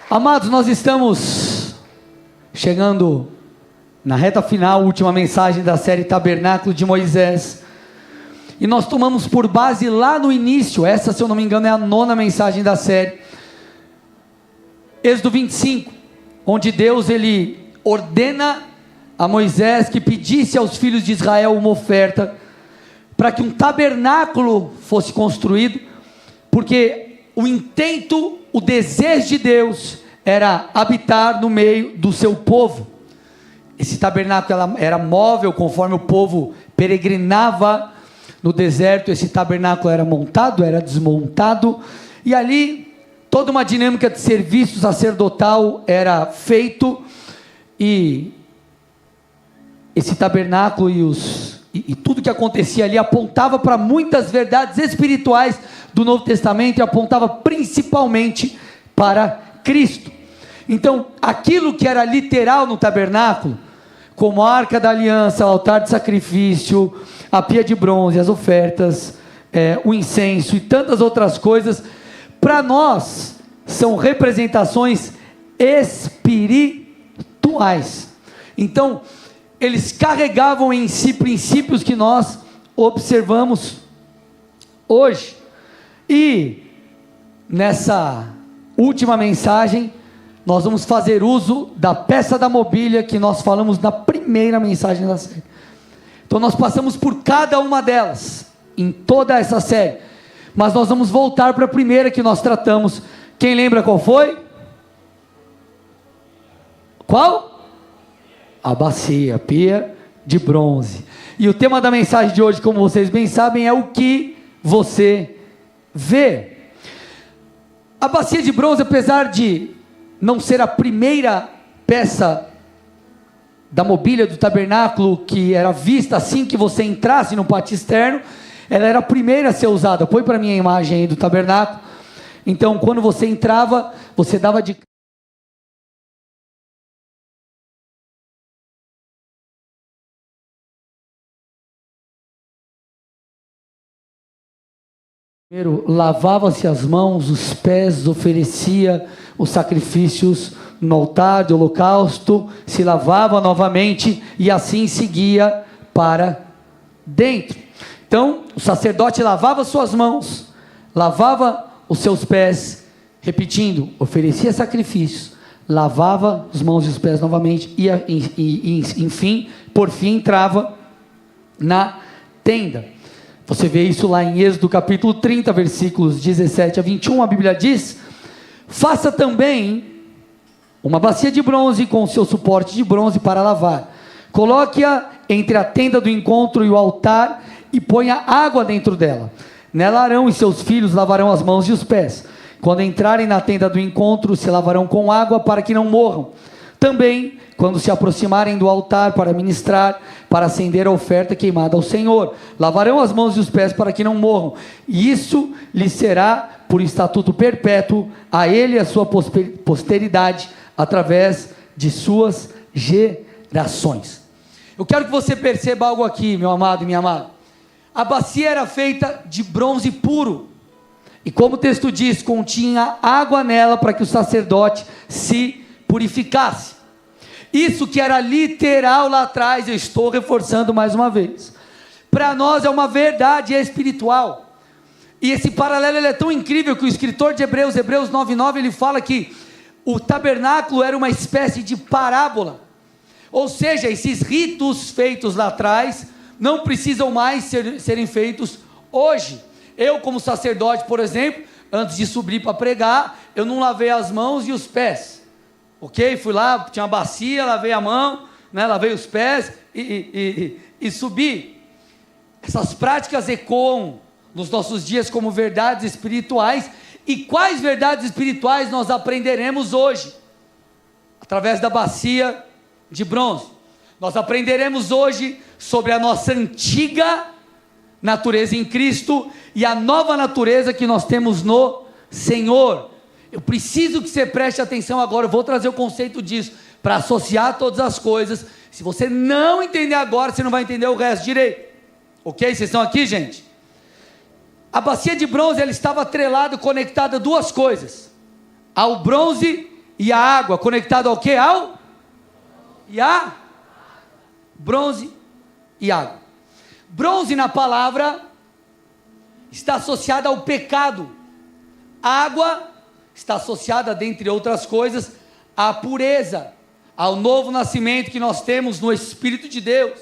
Amados, nós estamos chegando na reta final, última mensagem da série Tabernáculo de Moisés, e nós tomamos por base lá no início, essa, se eu não me engano, é a 9ª mensagem da série, Êxodo 25, onde Deus ele ordena a Moisés que pedisse aos filhos de Israel uma oferta, para que um tabernáculo fosse construído, porque o intento, o desejo de Deus era habitar no meio do seu povo. Esse tabernáculo era móvel, conforme o povo peregrinava no deserto, esse tabernáculo era montado, era desmontado, e ali toda uma dinâmica de serviço sacerdotal era feito, e esse tabernáculo e tudo que acontecia ali apontava para muitas verdades espirituais do Novo Testamento, e apontava principalmente para Cristo. Então, aquilo que era literal no tabernáculo, como a arca da aliança, o altar de sacrifício, a pia de bronze, as ofertas, o incenso e tantas outras coisas, para nós são representações espirituais. Então, eles carregavam em si princípios que nós observamos hoje. E nessa última mensagem, nós vamos fazer uso da peça da mobília que nós falamos na primeira mensagem da série. Então nós passamos por cada uma delas, em toda essa série, mas nós vamos voltar para a primeira que nós tratamos. Quem lembra qual foi? Qual? A bacia, a pia de bronze. E o tema da mensagem de hoje, como vocês bem sabem, é o que você vê. A bacia de bronze, apesar de não ser a primeira peça da mobília do tabernáculo que era vista assim que você entrasse no pátio externo, ela era a primeira a ser usada. Põe para mim a imagem aí do tabernáculo. Então, quando você entrava, você dava de primeiro, lavava-se as mãos, os pés, oferecia os sacrifícios no altar de holocausto, se lavava novamente e assim seguia para dentro. Então, o sacerdote lavava suas mãos, lavava os seus pés, repetindo, oferecia sacrifícios, lavava as mãos e os pés novamente e enfim, por fim, entrava na tenda. Você vê isso lá em Êxodo capítulo 30, versículos 17 a 21, a Bíblia diz: faça também uma bacia de bronze com seu suporte de bronze para lavar, coloque-a entre a tenda do encontro e o altar, e ponha água dentro dela. Nela Arão e seus filhos lavarão as mãos e os pés. Quando entrarem na tenda do encontro, se lavarão com água para que não morram. Também, quando se aproximarem do altar para ministrar, para acender a oferta queimada ao Senhor, lavarão as mãos e os pés para que não morram, e isso lhes será por estatuto perpétuo, a ele e a sua posteridade, através de suas gerações. Eu quero que você perceba algo aqui, meu amado e minha amada. A bacia era feita de bronze puro, e como o texto diz, continha água nela para que o sacerdote se purificasse. Isso que era literal lá atrás, eu estou reforçando mais uma vez, para nós é uma verdade espiritual, e esse paralelo ele é tão incrível que o escritor de Hebreus 9:9, ele fala que o tabernáculo era uma espécie de parábola, ou seja, esses ritos feitos lá atrás, não precisam mais serem feitos hoje. Eu como sacerdote, por exemplo, antes de subir para pregar, eu não lavei as mãos e os pés, ok? Fui lá, tinha uma bacia, lavei a mão, lavei os pés e subi. Essas práticas ecoam nos nossos dias como verdades espirituais. E quais verdades espirituais nós aprenderemos hoje? Através da bacia de bronze. Nós aprenderemos hoje sobre a nossa antiga natureza em Cristo e a nova natureza que nós temos no Senhor. Eu preciso que você preste atenção agora. Eu vou trazer o conceito disso para associar todas as coisas. Se você não entender agora, você não vai entender o resto direito. Ok? Vocês estão aqui, gente? A bacia de bronze, ela estava atrelada, conectada a duas coisas: ao bronze e a água, conectado ao que? Bronze e água. Bronze na palavra está associado ao pecado. Água está associada, dentre outras coisas, à pureza, ao novo nascimento que nós temos no Espírito de Deus,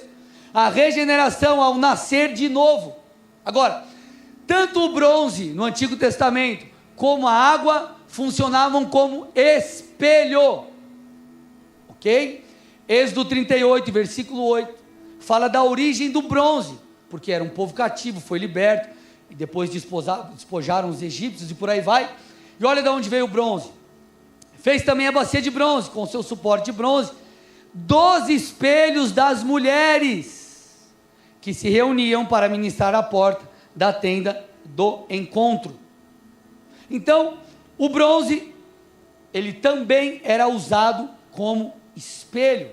à regeneração, ao nascer de novo. Agora, tanto o bronze no Antigo Testamento como a água funcionavam como espelho, ok? Êxodo 38, versículo 8, fala da origem do bronze, porque era um povo cativo, foi liberto, e depois despojaram os egípcios e por aí vai. E olha de onde veio o bronze. Fez também a bacia de bronze, com seu suporte de bronze, 12 espelhos das mulheres, que se reuniam para ministrar à porta da tenda do encontro. Então, o bronze, ele também era usado como espelho.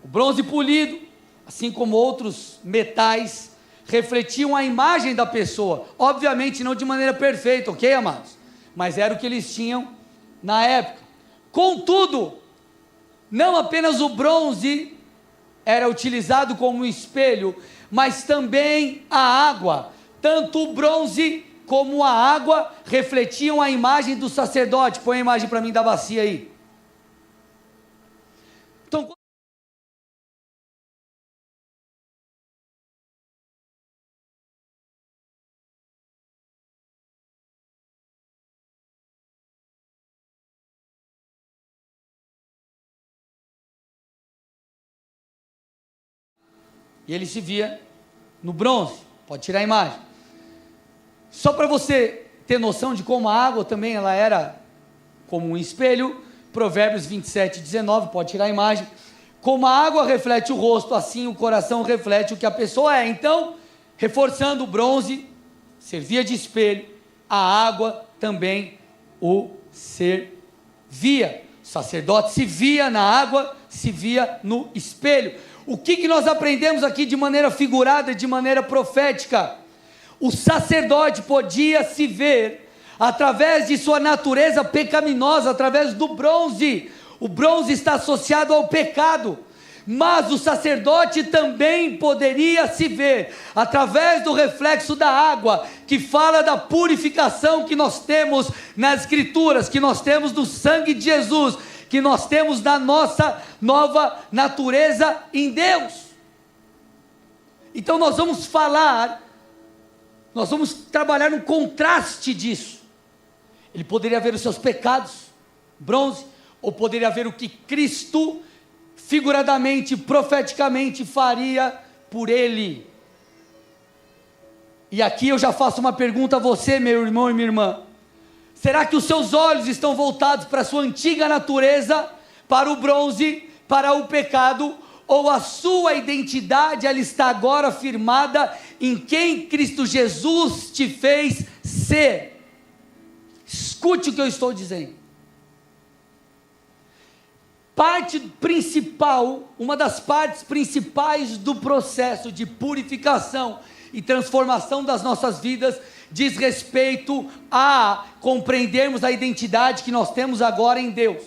O bronze polido, assim como outros metais, refletiam a imagem da pessoa, obviamente não de maneira perfeita, ok, amados? Mas era o que eles tinham na época. Contudo, não apenas o bronze era utilizado como espelho, mas também a água. Tanto o bronze como a água refletiam a imagem do sacerdote. Põe a imagem para mim da bacia aí. Então, e ele se via no bronze. Pode tirar a imagem. Só para você ter noção de como a água também ela era como um espelho, Provérbios 27, 19, pode tirar a imagem. Como a água reflete o rosto, assim o coração reflete o que a pessoa é. Então, reforçando, o bronze servia de espelho, a água também o servia. O sacerdote se via na água, se via no espelho. O que nós aprendemos aqui de maneira figurada, de maneira profética? O sacerdote podia se ver através de sua natureza pecaminosa, através do bronze. O bronze está associado ao pecado, mas o sacerdote também poderia se ver através do reflexo da água, que fala da purificação que nós temos nas Escrituras, que nós temos no sangue de Jesus, que nós temos na nossa nova natureza em Deus. Então nós vamos trabalhar no contraste disso. Ele poderia ver os seus pecados, bronze, ou poderia ver o que Cristo, figuradamente, profeticamente, faria por ele. E aqui eu já faço uma pergunta a você, meu irmão e minha irmã. Será que os seus olhos estão voltados para a sua antiga natureza, para o bronze, para o pecado, ou a sua identidade ela está agora firmada em quem Cristo Jesus te fez ser? Escute o que eu estou dizendo. Uma das partes principais do processo de purificação e transformação das nossas vidas diz respeito a compreendermos a identidade que nós temos agora em Deus.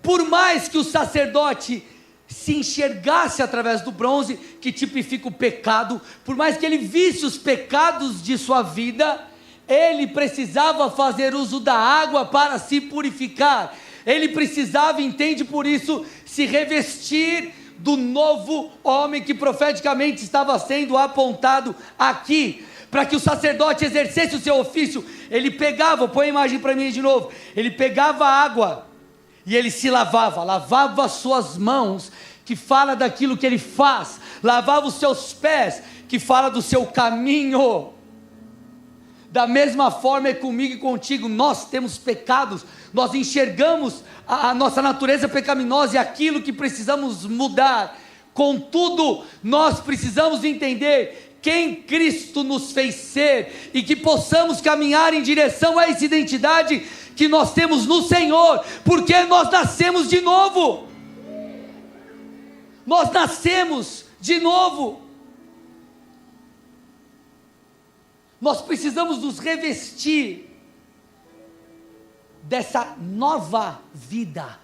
Por mais que o sacerdote se enxergasse através do bronze, que tipifica o pecado, por mais que ele visse os pecados de sua vida, ele precisava fazer uso da água para se purificar. Ele precisava, entende por isso, se revestir do novo homem que profeticamente estava sendo apontado aqui, para que o sacerdote exercesse o seu ofício. Ele pegava, põe a imagem para mim de novo, ele pegava a água, e ele se lavava as suas mãos, que fala daquilo que ele faz, lavava os seus pés, que fala do seu caminho. Da mesma forma é comigo e contigo, nós temos pecados, nós enxergamos a nossa natureza pecaminosa e aquilo que precisamos mudar. Contudo, nós precisamos entender quem Cristo nos fez ser e que possamos caminhar em direção a essa identidade que nós temos no Senhor, porque nós nascemos de novo. Nós nascemos de novo. Nós precisamos nos revestir dessa nova vida.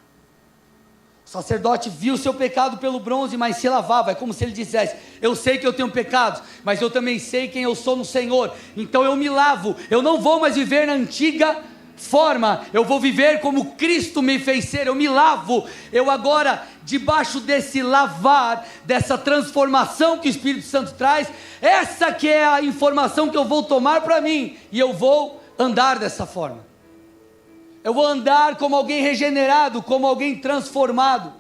O sacerdote viu o seu pecado pelo bronze, mas se lavava. É como se ele dissesse: eu sei que eu tenho pecados, mas eu também sei quem eu sou no Senhor, então eu me lavo. Eu não vou mais viver na antiga forma, eu vou viver como Cristo me fez ser. Eu me lavo. Eu agora, debaixo desse lavar, dessa transformação que o Espírito Santo traz, essa que é a informação que eu vou tomar para mim, e eu vou andar dessa forma. Eu vou andar como alguém regenerado, como alguém transformado.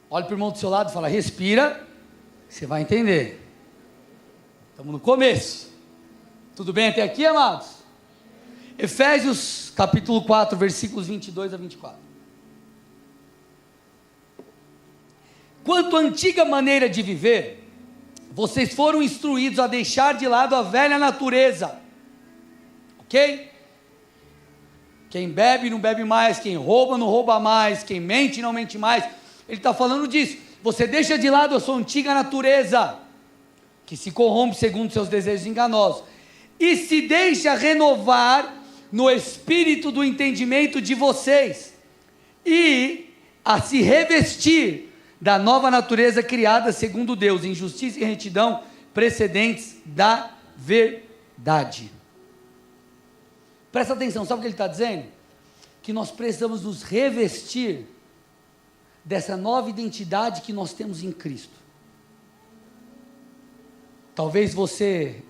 Olha para o irmão do seu lado e fala: respira, você vai entender. Estamos no começo. Tudo bem até aqui, amados? Efésios capítulo 4, versículos 22 a 24. Quanto à antiga maneira de viver, vocês foram instruídos a deixar de lado a velha natureza. Ok? Quem bebe não bebe mais, quem rouba não rouba mais, quem mente não mente mais. Ele está falando disso. Você deixa de lado a sua antiga natureza, que se corrompe segundo seus desejos enganosos, e se deixa renovar no espírito do entendimento de vocês, e a se revestir da nova natureza criada segundo Deus, em justiça e retidão, precedentes da verdade. Presta atenção, sabe o que ele está dizendo? Que nós precisamos nos revestir dessa nova identidade que nós temos em Cristo. Talvez você,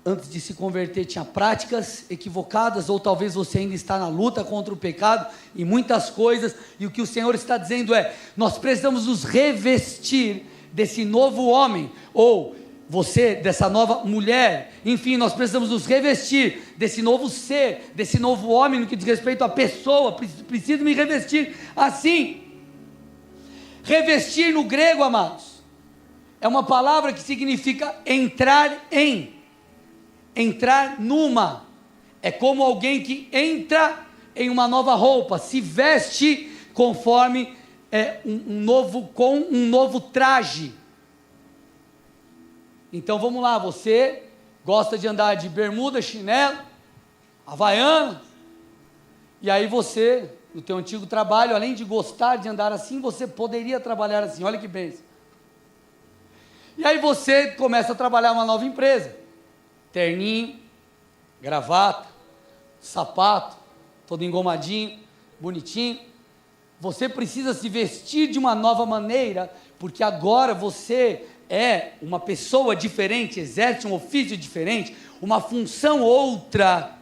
antes de se converter, tinha práticas equivocadas, ou talvez você ainda está na luta contra o pecado, e muitas coisas, e o que o Senhor está dizendo é: nós precisamos nos revestir desse novo homem, ou você, dessa nova mulher, enfim, nós precisamos nos revestir desse novo ser, desse novo homem, no que diz respeito à pessoa. Preciso me revestir assim. Revestir no grego, amados, é uma palavra que significa entrar em, entrar numa. É como alguém que entra em uma nova roupa, se veste conforme com um novo traje. Então vamos lá, você gosta de andar de bermuda, chinelo, havaiana, e aí você, no teu antigo trabalho, além de gostar de andar assim, você poderia trabalhar assim. Olha que bênção. E aí você começa a trabalhar uma nova empresa, terninho, gravata, sapato, todo engomadinho, bonitinho. Você precisa se vestir de uma nova maneira, porque agora você é uma pessoa diferente, exerce um ofício diferente, uma função outra.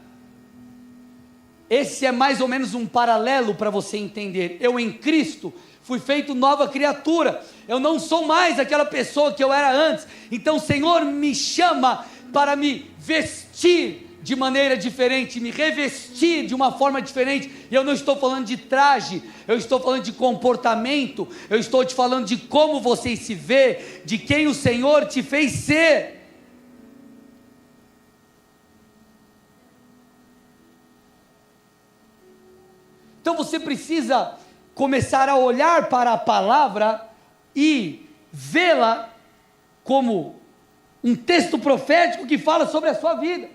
Esse é mais ou menos um paralelo para você entender. Eu em Cristo fui feito nova criatura, eu não sou mais aquela pessoa que eu era antes. Então o Senhor me chama para me vestir de maneira diferente, me revestir de uma forma diferente. E eu não estou falando de traje, eu estou falando de comportamento, eu estou te falando de como você se vê, de quem o Senhor te fez ser. Então você precisa começar a olhar para a palavra e vê-la como um texto profético que fala sobre a sua vida.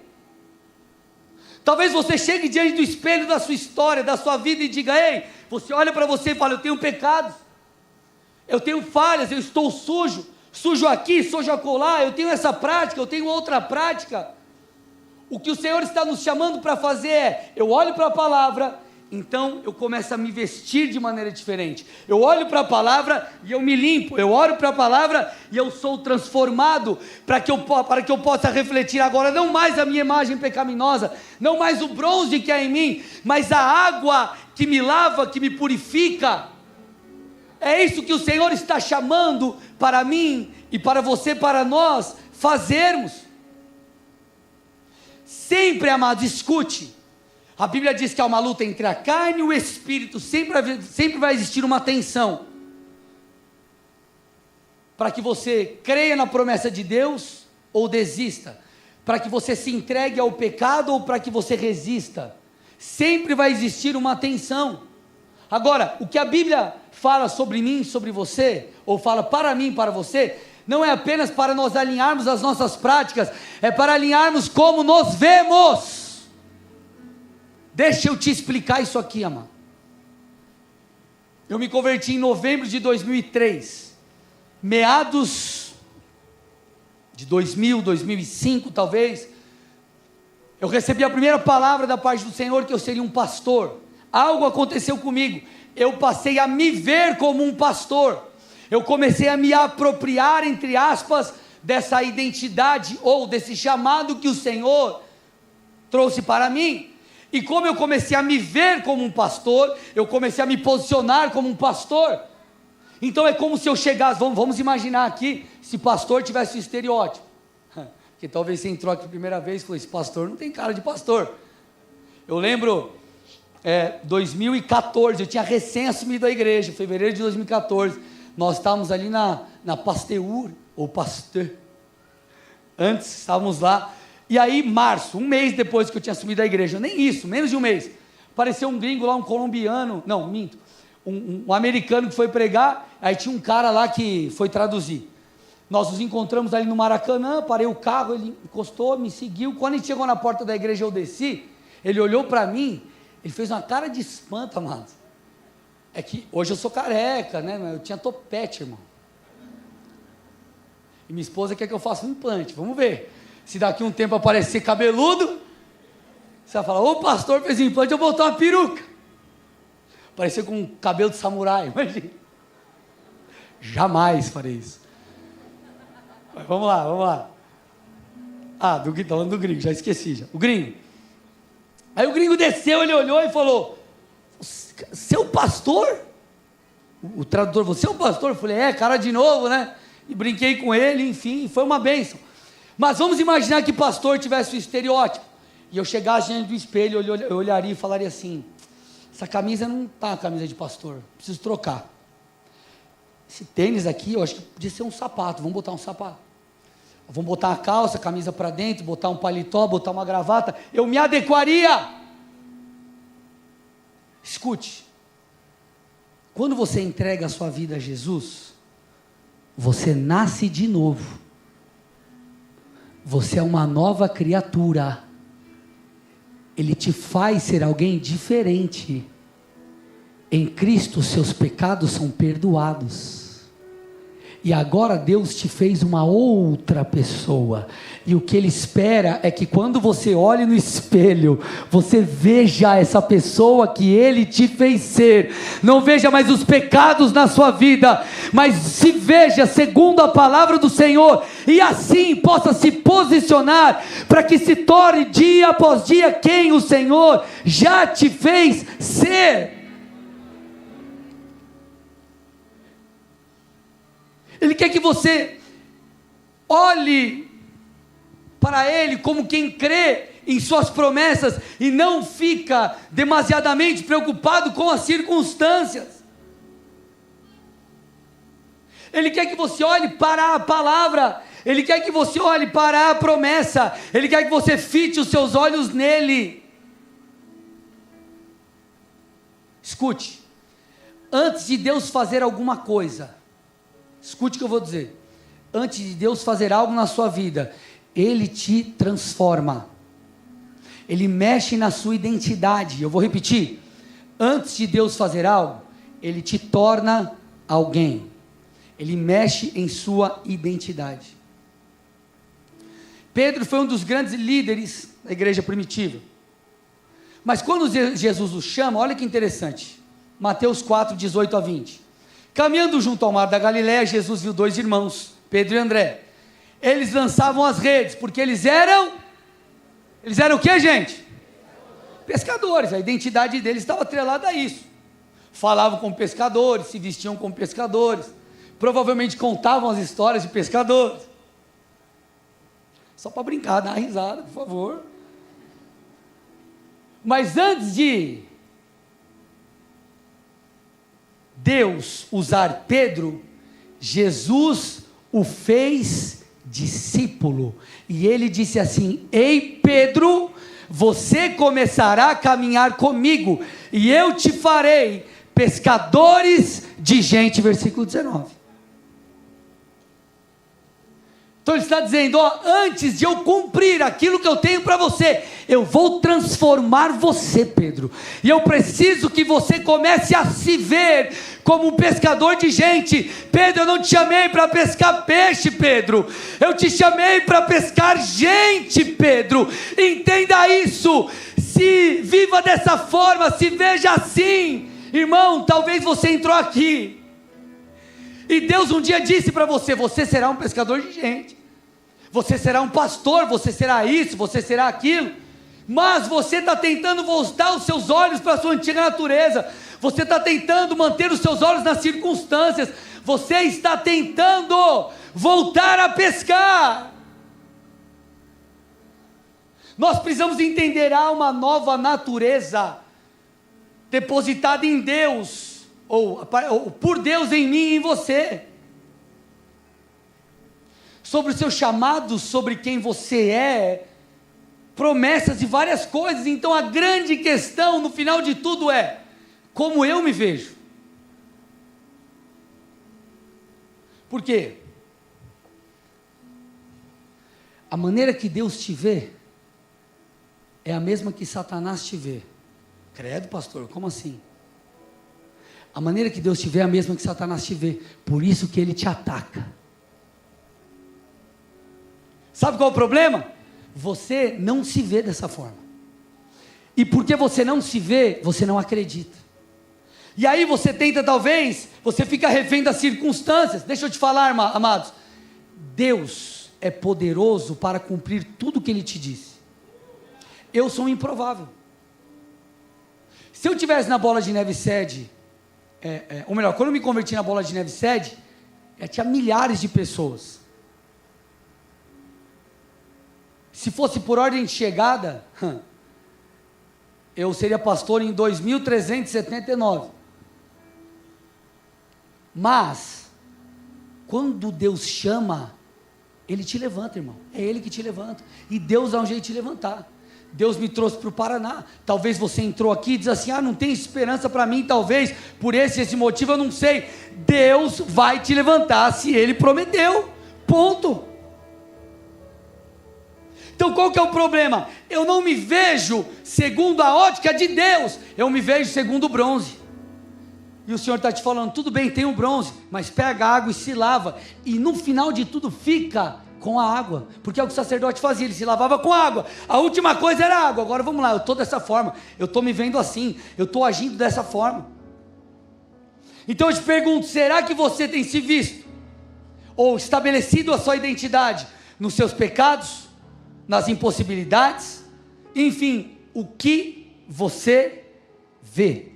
Talvez você chegue diante do espelho da sua história, da sua vida, e diga: ei, você olha para você e fala: eu tenho pecados, eu tenho falhas, eu estou sujo, sujo aqui, sujo acolá, eu tenho essa prática, eu tenho outra prática. O que o Senhor está nos chamando para fazer é: eu olho para a palavra, então eu começo a me vestir de maneira diferente. Eu olho para a palavra e eu me limpo. Eu olho para a palavra e eu sou transformado, para que eu possa refletir agora não mais a minha imagem pecaminosa, não mais o bronze que há em mim, mas a água que me lava, que me purifica. É isso que o Senhor está chamando para mim e para você, para nós fazermos. Sempre, amado, escute. A Bíblia diz que há uma luta entre a carne e o espírito, sempre vai existir uma tensão, para que você creia na promessa de Deus ou desista, para que você se entregue ao pecado ou para que você resista, sempre vai existir uma tensão. Agora, o que a Bíblia fala sobre mim, sobre você, ou fala para mim, para você, não é apenas para nós alinharmos as nossas práticas, é para alinharmos como nos vemos. Deixa eu te explicar isso aqui, amado. Eu me converti em novembro de 2003, meados de 2000, 2005 talvez, eu recebi a primeira palavra da parte do Senhor que eu seria um pastor. Algo aconteceu comigo, eu passei a me ver como um pastor, eu comecei a me apropriar, entre aspas, dessa identidade, ou desse chamado que o Senhor trouxe para mim. E como eu comecei a me ver como um pastor, eu comecei a me posicionar como um pastor. Então é como se eu chegasse, vamos imaginar aqui, se pastor tivesse um estereótipo, porque talvez você entrou aqui a primeira vez e falou, esse pastor não tem cara de pastor. Eu lembro, 2014, eu tinha recém assumido a igreja, fevereiro de 2014, nós estávamos ali na Pasteur, ou Pasteur, antes estávamos lá, e aí março, um mês depois que eu tinha assumido a igreja, nem isso, menos de um mês, apareceu um gringo lá, um colombiano, não, minto, um americano que foi pregar, aí tinha um cara lá que foi traduzir, nós nos encontramos ali no Maracanã, parei o carro, ele encostou, me seguiu, quando a gente chegou na porta da igreja eu desci, ele olhou para mim, ele fez uma cara de espanto, amado, é que hoje eu sou careca, né, eu tinha topete, irmão, e minha esposa quer que eu faça um implante, vamos ver, se daqui um tempo aparecer cabeludo, você vai falar, o pastor fez um implante, eu vou botar uma peruca, parecer com um cabelo de samurai, imagina, jamais farei isso, mas vamos lá, tá falando do gringo, já esqueci já, o gringo, aí o gringo desceu, ele olhou e falou, seu pastor? O tradutor, você é um pastor? Eu falei, cara de novo, né, e brinquei com ele, enfim, foi uma bênção, mas vamos imaginar que pastor tivesse um estereótipo, e eu chegasse diante do espelho, eu olharia e falaria assim, essa camisa não está a camisa de pastor, preciso trocar, esse tênis aqui, eu acho que podia ser um sapato, vamos botar um sapato, vamos botar uma calça, a camisa para dentro, botar um paletó, botar uma gravata, eu me adequaria. Escute, quando você entrega a sua vida a Jesus, você nasce de novo, você é uma nova criatura, Ele te faz ser alguém diferente, em Cristo seus pecados são perdoados, e agora Deus te fez uma outra pessoa, e o que Ele espera é que quando você olhe no espelho, você veja essa pessoa que Ele te fez ser, não veja mais os pecados na sua vida, mas se veja segundo a palavra do Senhor, e assim possa se posicionar, para que se torne dia após dia quem o Senhor já te fez ser. Ele quer que você olhe para Ele como quem crê em suas promessas e não fica demasiadamente preocupado com as circunstâncias. Ele quer que você olhe para a palavra, Ele quer que você olhe para a promessa, Ele quer que você fite os seus olhos nele. Escute, antes de Deus fazer alguma coisa, escute o que eu vou dizer, antes de Deus fazer algo na sua vida, Ele te transforma, Ele mexe na sua identidade. Eu vou repetir, antes de Deus fazer algo, Ele te torna alguém, Ele mexe em sua identidade. Pedro foi um dos grandes líderes da igreja primitiva, mas quando Jesus o chama, olha que interessante, Mateus 4, 18 a 20, caminhando junto ao mar da Galileia, Jesus viu dois irmãos, Pedro e André, eles lançavam as redes, porque eles eram o que, gente? Pescadores, a identidade deles estava atrelada a isso, falavam com pescadores, se vestiam como pescadores, provavelmente contavam as histórias de pescadores, só para brincar, dar uma risada, por favor, mas antes de Deus usar Pedro, Jesus o fez discípulo, e ele disse assim, ei Pedro, você começará a caminhar comigo, e eu te farei pescadores de gente, versículo 19, Então ele está dizendo, ó, antes de eu cumprir aquilo que eu tenho para você, eu vou transformar você, Pedro. E eu preciso que você comece a se ver como um pescador de gente. Pedro, eu não te chamei para pescar peixe, Pedro. Eu te chamei para pescar gente, Pedro. Entenda isso. Se viva dessa forma, se veja assim. Irmão, talvez você entrou aqui e Deus um dia disse para você, você será um pescador de gente. Você será um pastor, você será isso, você será aquilo, mas você está tentando voltar os seus olhos para a sua antiga natureza, você está tentando manter os seus olhos nas circunstâncias, você está tentando voltar a pescar. Nós precisamos entender, há uma nova natureza depositada em Deus, ou por Deus em mim e em você, sobre o seu chamado, sobre quem você é, promessas e várias coisas. Então a grande questão no final de tudo é, como eu me vejo? Por quê? A maneira que Deus te vê, é a mesma que Satanás te vê. Credo, pastor, como assim? A maneira que Deus te vê é a mesma que Satanás te vê, por isso que ele te ataca. Sabe qual é o problema? Você não se vê dessa forma. E porque você não se vê, você não acredita. E aí você tenta, talvez, você fica refém das circunstâncias. Deixa eu te falar, amados. Deus é poderoso para cumprir tudo o que Ele te disse. Eu sou um improvável. Se eu tivesse na Bola de Neve sede, ou melhor, quando eu me converti na Bola de Neve sede, tinha milhares de pessoas. Se fosse por ordem de chegada, eu seria pastor em 2379. Mas, quando Deus chama, Ele te levanta, irmão. É Ele que te levanta. E Deus dá um jeito de te levantar. Deus me trouxe para o Paraná. Talvez você entrou aqui e diz assim, não tem esperança para mim, talvez, por esse motivo, eu não sei. Deus vai te levantar se Ele prometeu. Ponto. Então qual que é o problema? Eu não me vejo segundo a ótica de Deus, eu me vejo segundo o bronze. E o Senhor está te falando, tudo bem, tem o bronze, mas pega a água e se lava, e no final de tudo fica com a água, porque é o que o sacerdote fazia, ele se lavava com água, a última coisa era água. Agora vamos lá, eu estou dessa forma, eu estou me vendo assim, eu estou agindo dessa forma. Então eu te pergunto, será que você tem se visto, ou estabelecido a sua identidade, nos seus pecados, nas impossibilidades, enfim, o que você vê?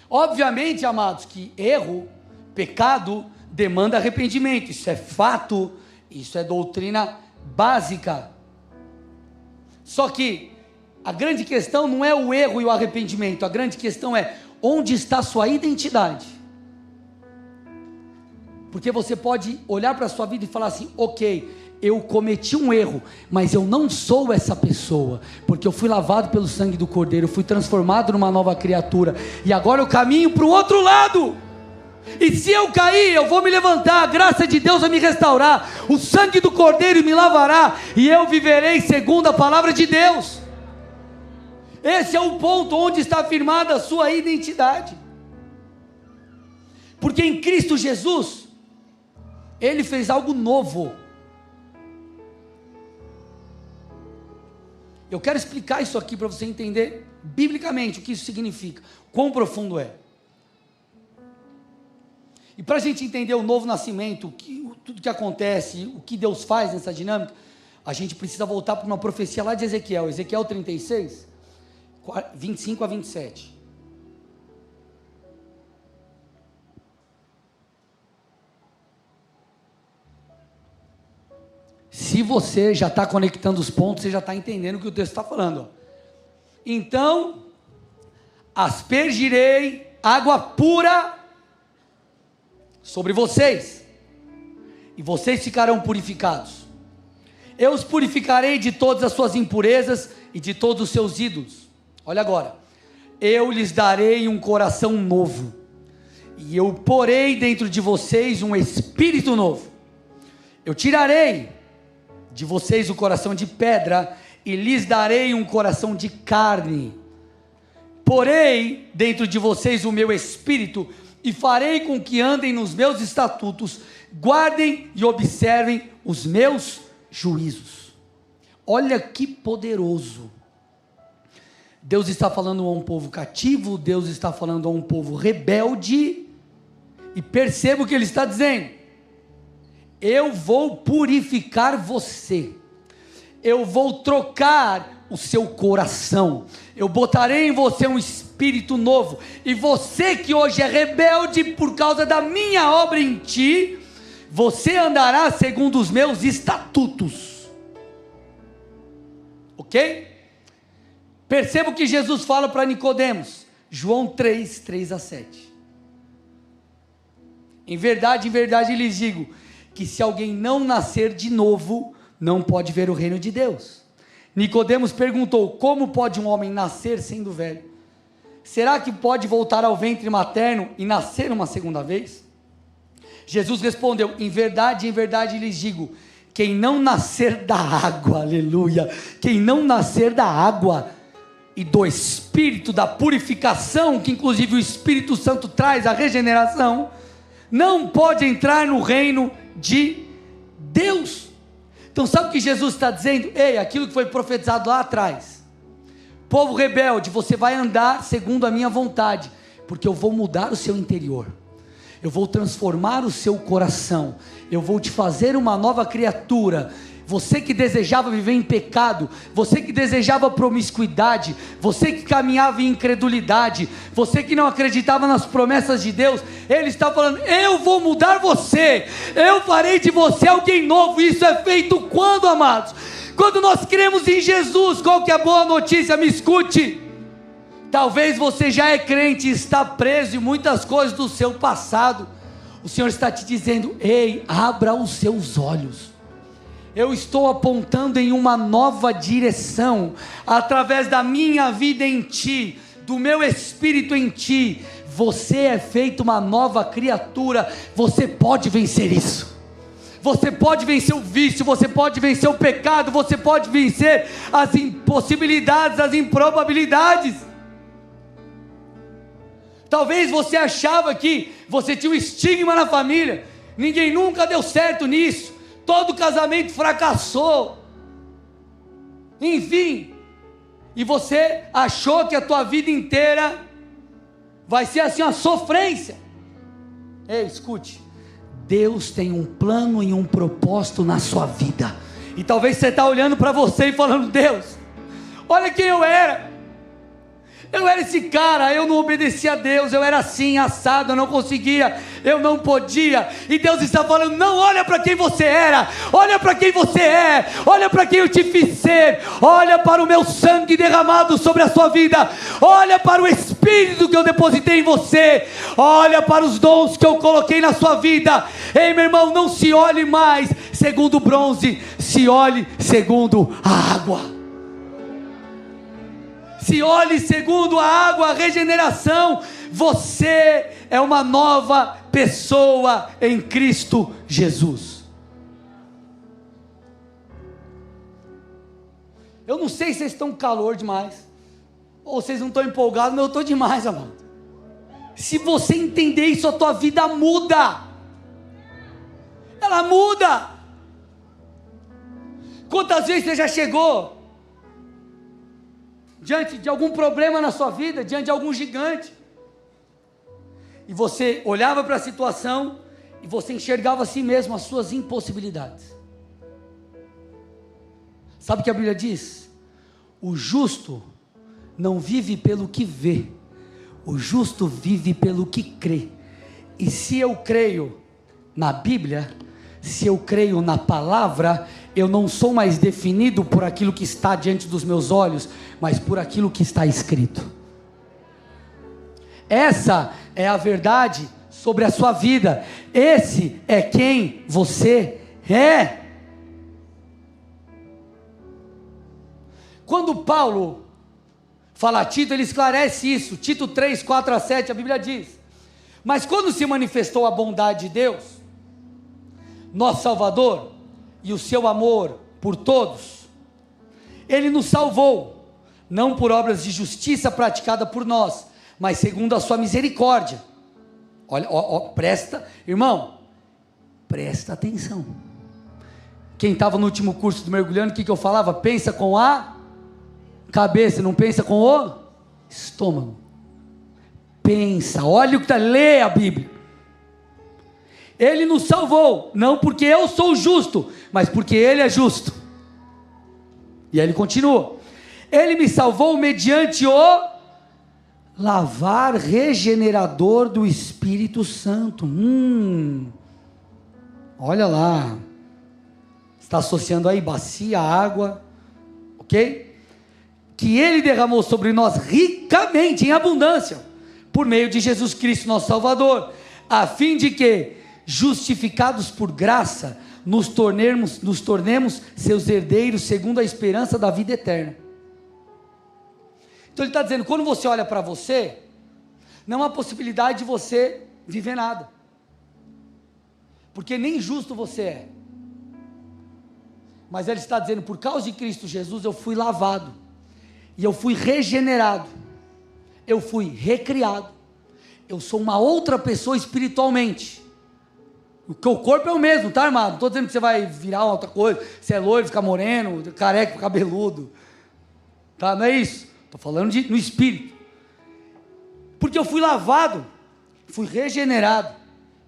Obviamente, amados, que erro, pecado, demanda arrependimento, isso é fato, isso é doutrina básica. Só que a grande questão não é o erro e o arrependimento, a grande questão é onde está a sua identidade. Porque você pode olhar para a sua vida e falar assim, ok, eu cometi um erro, mas eu não sou essa pessoa, porque eu fui lavado pelo sangue do Cordeiro, eu fui transformado numa nova criatura, e agora eu caminho para o outro lado, e se eu cair, eu vou me levantar, a graça de Deus vai me restaurar, o sangue do Cordeiro me lavará, e eu viverei segundo a palavra de Deus. Esse é o ponto onde está firmada a sua identidade, porque em Cristo Jesus, Ele fez algo novo. Eu quero explicar isso aqui para você entender biblicamente o que isso significa, quão profundo é. E para a gente entender o novo nascimento, tudo que acontece, o que Deus faz nessa dinâmica, a gente precisa voltar para uma profecia lá de Ezequiel, Ezequiel 36, 25 a 27. Se você já está conectando os pontos, você já está entendendo o que o texto está falando. Então, aspergirei água pura sobre vocês, e vocês ficarão purificados. Eu os purificarei de todas as suas impurezas e de todos os seus ídolos. Olha agora, eu lhes darei um coração novo, e eu porei dentro de vocês um espírito novo. Eu tirarei de vocês o coração de pedra e lhes darei um coração de carne. Porei dentro de vocês o meu espírito e farei com que andem nos meus estatutos, guardem e observem os meus juízos. Olha que poderoso. Deus está falando a um povo cativo, Deus está falando a um povo rebelde, e perceba o que ele está dizendo: eu vou purificar você, eu vou trocar o seu coração, eu botarei em você um espírito novo, e você que hoje é rebelde por causa da minha obra em ti, você andará segundo os meus estatutos, ok? Perceba o que Jesus fala para Nicodemos, João 3, 3-7, em verdade lhes digo, que se alguém não nascer de novo, não pode ver o reino de Deus. Nicodemos perguntou: como pode um homem nascer sendo velho? Será que pode voltar ao ventre materno e nascer uma segunda vez? Jesus respondeu: em verdade lhes digo, quem não nascer da água, aleluia, quem não nascer da água e do Espírito, da purificação, que inclusive o Espírito Santo traz a regeneração, não pode entrar no reino de Deus. Então sabe o que Jesus está dizendo? Ei, aquilo que foi profetizado lá atrás, povo rebelde, você vai andar segundo a minha vontade, porque eu vou mudar o seu interior, eu vou transformar o seu coração, eu vou te fazer uma nova criatura. Você que desejava viver em pecado, você que desejava promiscuidade, você que caminhava em incredulidade, você que não acreditava nas promessas de Deus, Ele está falando: eu vou mudar você, eu farei de você alguém novo. Isso é feito quando, amados? Quando nós cremos em Jesus. Qual que é a boa notícia? Me escute. Talvez você já é crente e está preso em muitas coisas do seu passado. O Senhor está te dizendo: ei, abra os seus olhos. Eu estou apontando em uma nova direção, através da minha vida em ti, do meu espírito em ti. Você é feito uma nova criatura. Você pode vencer isso. Você pode vencer o vício, você pode vencer o pecado, você pode vencer as impossibilidades, as improbabilidades. Talvez você achava que você tinha um estigma na família, ninguém nunca deu certo nisso, todo casamento fracassou, enfim, e você achou que a tua vida inteira vai ser assim uma sofrência. Ei, escute, Deus tem um plano e um propósito na sua vida, e talvez você está olhando para você e falando: Deus, olha quem eu era esse cara, eu não obedecia a Deus, eu era assim, assado, eu não conseguia, eu não podia. E Deus está falando: não, olha para quem você era, olha para quem você é, olha para quem eu te fiz ser, olha para o meu sangue derramado sobre a sua vida, olha para o Espírito que eu depositei em você, olha para os dons que eu coloquei na sua vida. Ei, meu irmão, não se olhe mais segundo o bronze, se olhe segundo a água. Se olhe segundo a água, a regeneração. Você é uma nova pessoa em Cristo Jesus. Eu não sei se vocês estão com calor demais, ou vocês não estão empolgados, mas eu estou demais, amado. Se você entender isso, a tua vida muda. Ela muda. Quantas vezes você já chegou diante de algum problema na sua vida, diante de algum gigante, e você olhava para a situação, e você enxergava a si mesmo, as suas impossibilidades? Sabe o que a Bíblia diz? O justo não vive pelo que vê, o justo vive pelo que crê. E se eu creio na Bíblia, se eu creio na palavra, eu não sou mais definido por aquilo que está diante dos meus olhos, mas por aquilo que está escrito. Essa é a verdade sobre a sua vida. Esse é quem você é. Quando Paulo fala a Tito, ele esclarece isso. Tito 3, 4-7, a Bíblia diz: mas quando se manifestou a bondade de Deus, nosso Salvador e o seu amor por todos, Ele nos salvou, não por obras de justiça praticada por nós, mas segundo a sua misericórdia. Olha, presta, irmão, presta atenção. Quem estava no último curso do mergulhando, o que eu falava? Pensa com a cabeça, não pensa com o estômago. Pensa, olha o que está, lê a Bíblia. Ele nos salvou, não porque eu sou justo, mas porque Ele é justo. E aí ele continua: Ele me salvou mediante o lavar regenerador do Espírito Santo. Olha lá, está associando aí bacia, água, ok? Que Ele derramou sobre nós ricamente, em abundância, por meio de Jesus Cristo, nosso Salvador, a fim de que, justificados por graça, nos tornemos seus herdeiros, segundo a esperança da vida eterna. Então ele está dizendo, quando você olha para você, não há possibilidade de você viver nada, porque nem justo você é. Mas ele está dizendo, por causa de Cristo Jesus, eu fui lavado, e eu fui regenerado, eu fui recriado, eu sou uma outra pessoa espiritualmente. Porque o corpo é o mesmo, tá, irmão? Não estou dizendo que você vai virar outra coisa, você é loiro, ficar moreno, careca, cabeludo, tá? Não é isso, estou falando no espírito, porque eu fui lavado, fui regenerado,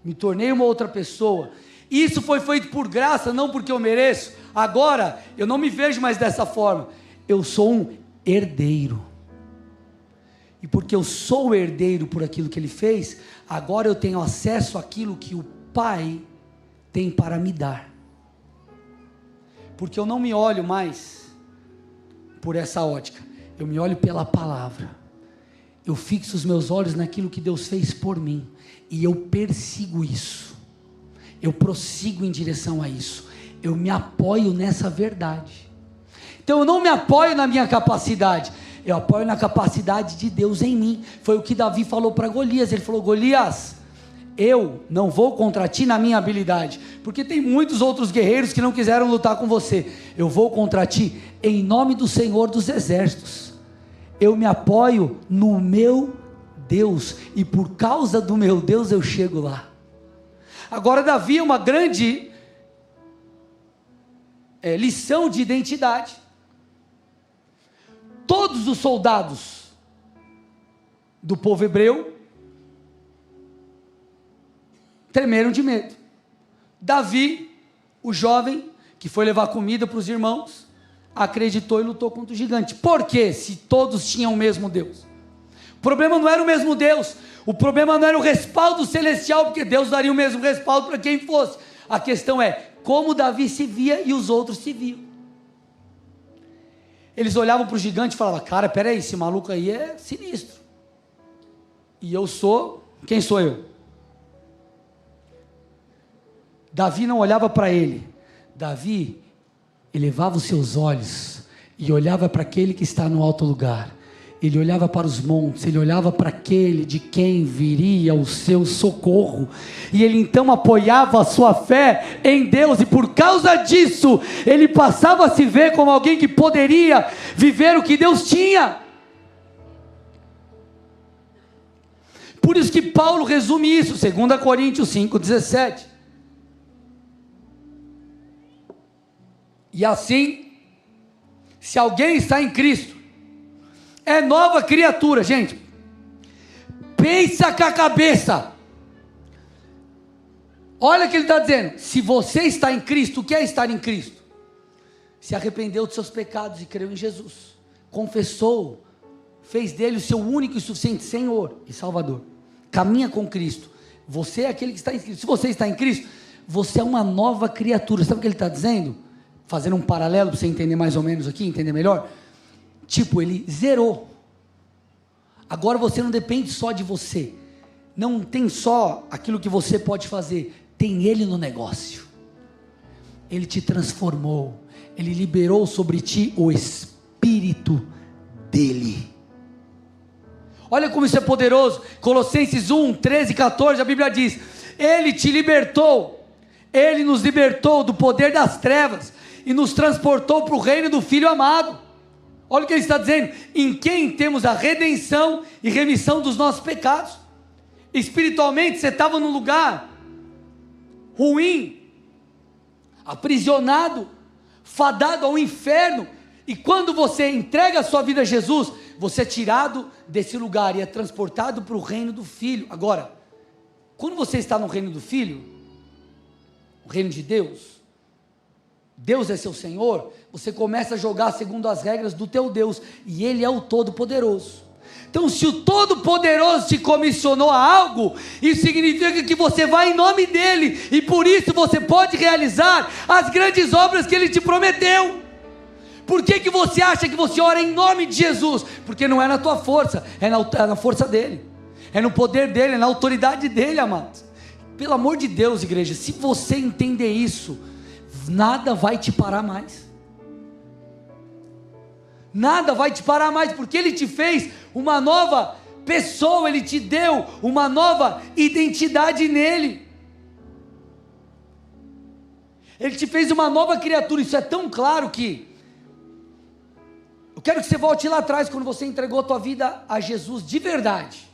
me tornei uma outra pessoa. Isso foi feito por graça, não porque eu mereço. Agora, eu não me vejo mais dessa forma, eu sou um herdeiro, e porque eu sou herdeiro por aquilo que Ele fez, agora eu tenho acesso àquilo que o Pai tem para me dar, porque eu não me olho mais por essa ótica, eu me olho pela palavra, eu fixo os meus olhos naquilo que Deus fez por mim, e eu persigo isso, eu prossigo em direção a isso, eu me apoio nessa verdade. Então eu não me apoio na minha capacidade, eu apoio na capacidade de Deus em mim. Foi o que Davi falou para Golias. Ele falou: Golias, eu não vou contra ti na minha habilidade, porque tem muitos outros guerreiros que não quiseram lutar com você. Eu vou contra ti em nome do Senhor dos Exércitos. Eu me apoio no meu Deus, e por causa do meu Deus eu chego lá. Agora Davi é uma grande lição de identidade. Todos os soldados do povo hebreu tremeram de medo. Davi, o jovem que foi levar comida para os irmãos, acreditou e lutou contra o gigante. Por quê? Se todos tinham o mesmo Deus. O problema não era o mesmo Deus, o problema não era o respaldo celestial, porque Deus daria o mesmo respaldo para quem fosse. A questão é como Davi se via e os outros se viam. Eles olhavam para o gigante e falavam: cara, peraí, esse maluco aí é sinistro, e eu sou, quem sou eu? Davi não olhava para ele. Davi elevava os seus olhos e olhava para aquele que está no alto lugar. Ele olhava para os montes, ele olhava para aquele de quem viria o seu socorro, e ele então apoiava a sua fé em Deus, e por causa disso, ele passava a se ver como alguém que poderia viver o que Deus tinha. Por isso que Paulo resume isso, 2 Coríntios 5,17. E assim, se alguém está em Cristo, é nova criatura. Gente, pensa com a cabeça. Olha o que ele está dizendo: se você está em Cristo, o que é estar em Cristo? Se arrependeu dos seus pecados e creu em Jesus, confessou, fez dele o seu único e suficiente Senhor e Salvador, caminha com Cristo. Você é aquele que está em Cristo. Se você está em Cristo, você é uma nova criatura. Sabe o que ele está dizendo? Fazendo um paralelo para você entender mais ou menos aqui, entender melhor. Tipo, ele zerou. Agora você não depende só de você, não tem só aquilo que você pode fazer, tem Ele no negócio. Ele te transformou, Ele liberou sobre ti o Espírito dEle. Olha como isso é poderoso. Colossenses 1, 13 e 14, a Bíblia diz: Ele te libertou, Ele nos libertou do poder das trevas e nos transportou para o reino do Filho amado. Olha o que ele está dizendo: em quem temos a redenção e remissão dos nossos pecados. Espiritualmente você estava num lugar ruim, aprisionado, fadado ao inferno, e quando você entrega a sua vida a Jesus, você é tirado desse lugar e é transportado para o reino do Filho. Agora, quando você está no reino do Filho, o reino de Deus, Deus é seu Senhor, você começa a jogar segundo as regras do teu Deus, e Ele é o Todo-Poderoso. Então, se o Todo-Poderoso te comissionou a algo, isso significa que você vai em nome dEle, e por isso você pode realizar as grandes obras que Ele te prometeu. Por que você acha que você ora em nome de Jesus? Porque não é na tua força, é na força dEle, é no poder dEle, é na autoridade dEle, amados. Pelo amor de Deus, igreja, se você entender isso, nada vai te parar mais. Nada vai te parar mais, porque Ele te fez uma nova pessoa, Ele te deu uma nova identidade nele. Ele te fez uma nova criatura. Isso é tão claro que eu quero que você volte lá atrás, quando você entregou a tua vida a Jesus de verdade.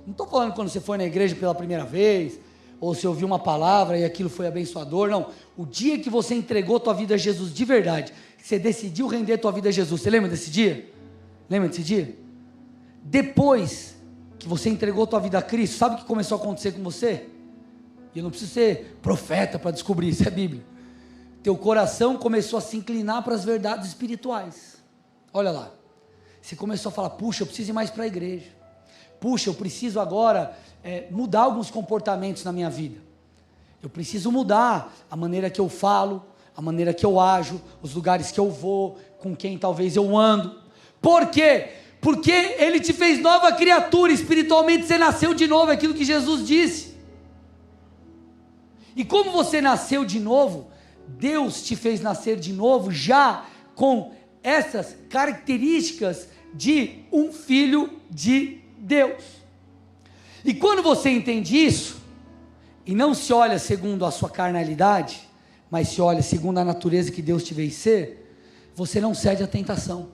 Não estou falando quando você foi na igreja pela primeira vez, ou se ouviu uma palavra e aquilo foi abençoador, não. O dia que você entregou a tua vida a Jesus de verdade, você decidiu render a tua vida a Jesus, você lembra desse dia? Lembra desse dia? Depois que você entregou a tua vida a Cristo, sabe o que começou a acontecer com você? E eu não preciso ser profeta para descobrir, isso é Bíblia. Teu coração começou a se inclinar para as verdades espirituais. Olha lá, você começou a falar: puxa, eu preciso ir mais para a igreja, puxa, eu preciso agora mudar alguns comportamentos na minha vida, eu preciso mudar a maneira que eu falo, a maneira que eu ajo, os lugares que eu vou, com quem talvez eu ando. Por quê? Porque Ele te fez nova criatura, espiritualmente você nasceu de novo, é aquilo que Jesus disse. E como você nasceu de novo, Deus te fez nascer de novo já com essas características de um filho de Deus. E quando você entende isso, e não se olha segundo a sua carnalidade, mas se olha segundo a natureza que Deus te fez ser, você não cede à tentação.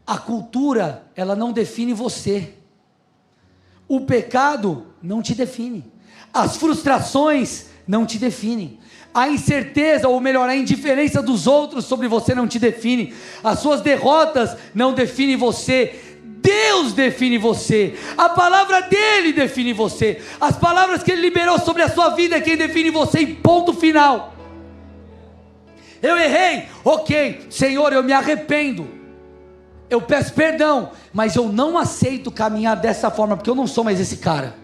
A cultura, ela não define você. O pecado não te define. As frustrações não te definem. A incerteza, ou melhor, a indiferença dos outros sobre você não te define. As suas derrotas não definem você. Deus define você. A palavra dEle define você. As palavras que Ele liberou sobre a sua vida é quem define você, e ponto final. Eu errei, ok, Senhor, eu me arrependo, eu peço perdão, mas eu não aceito caminhar dessa forma, porque eu não sou mais esse cara,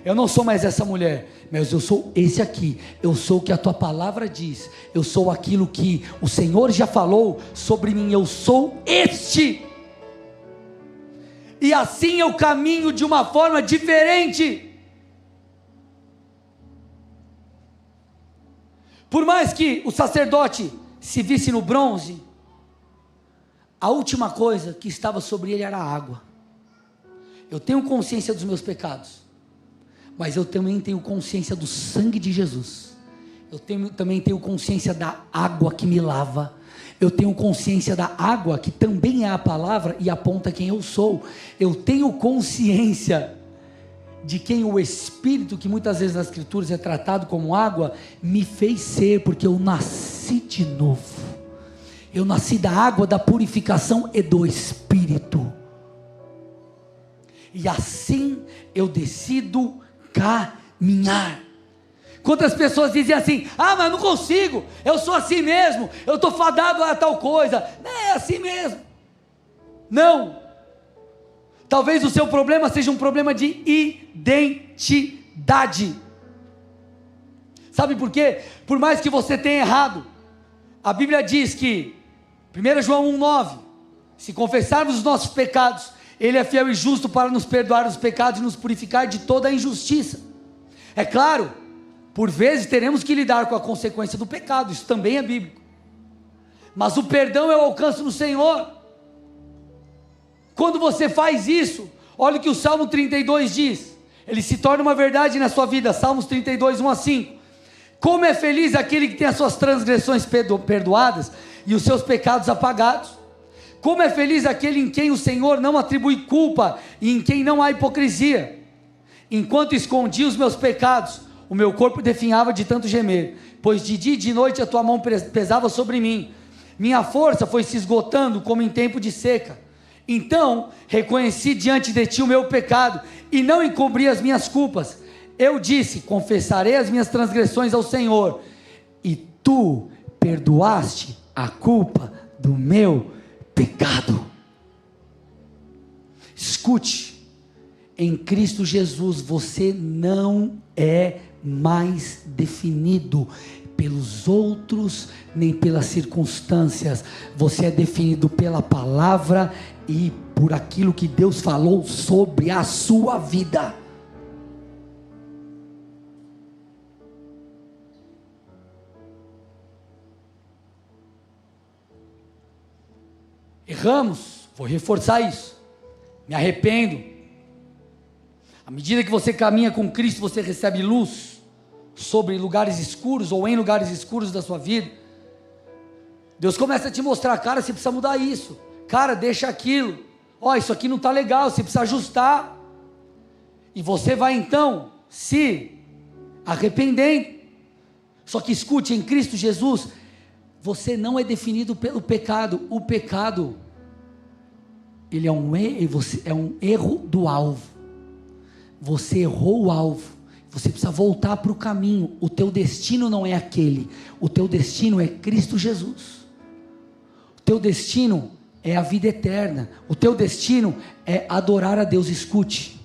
eu não sou mais essa mulher, mas eu sou esse aqui. Eu sou o que a tua palavra diz, eu sou aquilo que o Senhor já falou sobre mim, eu sou este, e assim eu caminho de uma forma diferente. Por mais que o sacerdote se visse no bronze, a última coisa que estava sobre ele era a água. Eu tenho consciência dos meus pecados, mas eu também tenho consciência do sangue de Jesus. Eu também tenho consciência da água que me lava. Eu tenho consciência da água que também é a palavra e aponta quem eu sou. Eu tenho consciência de quem o Espírito, que muitas vezes nas Escrituras é tratado como água, me fez ser, porque eu nasci de novo. Eu nasci da água da purificação e do Espírito. E assim eu decido caminhar. Quantas pessoas dizem assim: ah, mas não consigo, eu sou assim mesmo, eu estou fadado a tal coisa. É assim mesmo. Não. Talvez o seu problema seja um problema de identidade. Sabe por quê? Por mais que você tenha errado, a Bíblia diz que 1 João 1,9: se confessarmos os nossos pecados, Ele é fiel e justo para nos perdoar os pecados e nos purificar de toda a injustiça. É claro, por vezes teremos que lidar com a consequência do pecado, isso também é bíblico, mas o perdão é o alcance no Senhor. Quando você faz isso, olha o que o Salmo 32 diz: Ele se torna uma verdade na sua vida. Salmos 32, 1 a 5. Como é feliz aquele que tem as suas transgressões perdoadas e os seus pecados apagados. Como é feliz aquele em quem o Senhor não atribui culpa e em quem não há hipocrisia. Enquanto escondi os meus pecados, o meu corpo definhava de tanto gemer, pois de dia e de noite a tua mão pesava sobre mim. Minha força foi se esgotando como em tempo de seca. Então reconheci diante de ti o meu pecado e não encobri as minhas culpas. Eu disse: confessarei as minhas transgressões ao Senhor, e tu perdoaste a culpa do meu pecado. Escute, em Cristo Jesus você não é mais definido pelos outros, nem pelas circunstâncias. Você é definido pela palavra e por aquilo que Deus falou sobre a sua vida. Erramos, vou reforçar isso, me arrependo. À medida que você caminha com Cristo, você recebe luz sobre lugares escuros ou em lugares escuros da sua vida. Deus começa a te mostrar: cara, você precisa mudar isso, cara, deixa aquilo, ó, isso aqui não está legal, você precisa ajustar. E você vai então se arrependendo. Só que escute, em Cristo Jesus você não é definido pelo pecado. O pecado, ele é um erro do alvo. Você errou o alvo, você precisa voltar para o caminho. O teu destino não é aquele, o teu destino é Cristo Jesus. O teu destino é a vida eterna, o teu destino é adorar a Deus. Escute,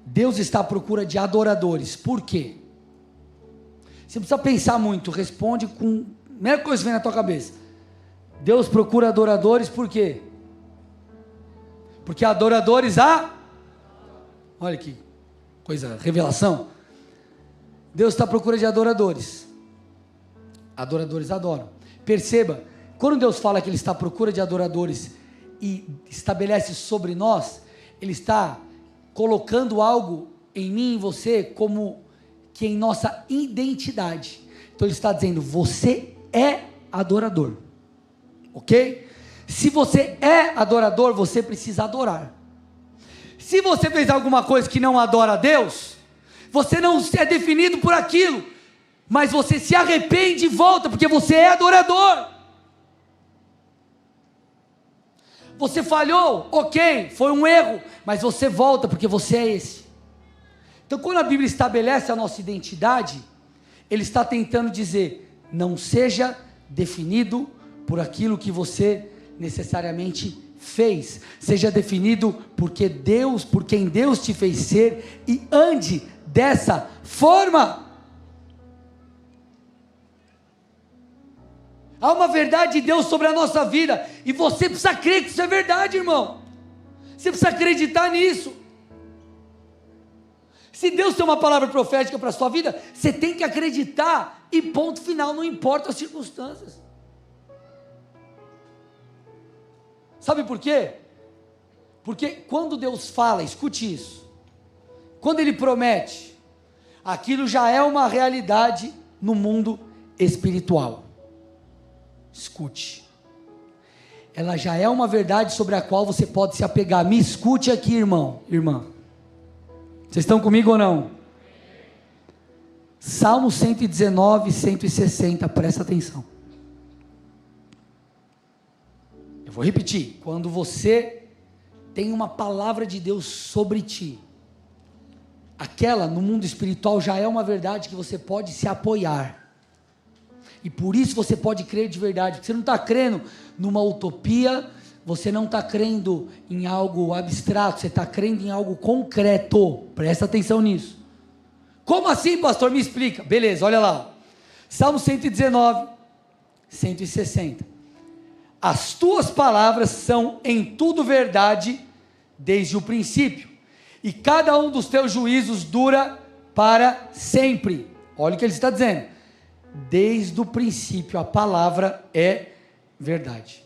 Deus está à procura de adoradores. Por quê? Você não precisa pensar muito, responde com a primeira coisa que vem na tua cabeça. Deus procura adoradores por quê? Porque adoradores olha que coisa, revelação. Deus está à procura de adoradores. Adoradores adoram. Perceba, quando Deus fala que Ele está à procura de adoradores e estabelece sobre nós, Ele está colocando algo em mim e em você como que em nossa identidade. Então Ele está dizendo: você é adorador, ok? Se você é adorador, você precisa adorar. Se você fez alguma coisa que não adora a Deus, você não é definido por aquilo, mas você se arrepende e volta, porque você é adorador. Você falhou, ok, foi um erro, mas você volta porque você é esse. Então, quando a Bíblia estabelece a nossa identidade, Ele está tentando dizer: não seja definido por aquilo que você necessariamente fez, seja definido por quem Deus te fez ser, e ande dessa forma. Há uma verdade de Deus sobre a nossa vida, e você precisa crer que isso é verdade, irmão. Você precisa acreditar nisso. Se Deus tem uma palavra profética para a sua vida, você tem que acreditar, e ponto final, não importa as circunstâncias. Sabe por quê? Porque quando Deus fala, escute isso, quando Ele promete, aquilo já é uma realidade no mundo espiritual. Escute, ela já é uma verdade sobre a qual você pode se apegar. Me escute aqui, irmão, irmã, vocês estão comigo ou não? Salmo 119, 160, presta atenção. Eu vou repetir: quando você tem uma palavra de Deus sobre ti, aquela no mundo espiritual já é uma verdade que você pode se apoiar, e por isso você pode crer de verdade, porque você não está crendo numa utopia, você não está crendo em algo abstrato, você está crendo em algo concreto. Presta atenção nisso. Como assim, pastor? Me explica. Beleza, olha lá, Salmo 119, 160. As tuas palavras são em tudo verdade desde o princípio, e cada um dos teus juízos dura para sempre. Olha o que ele está dizendo: desde o princípio a palavra é verdade.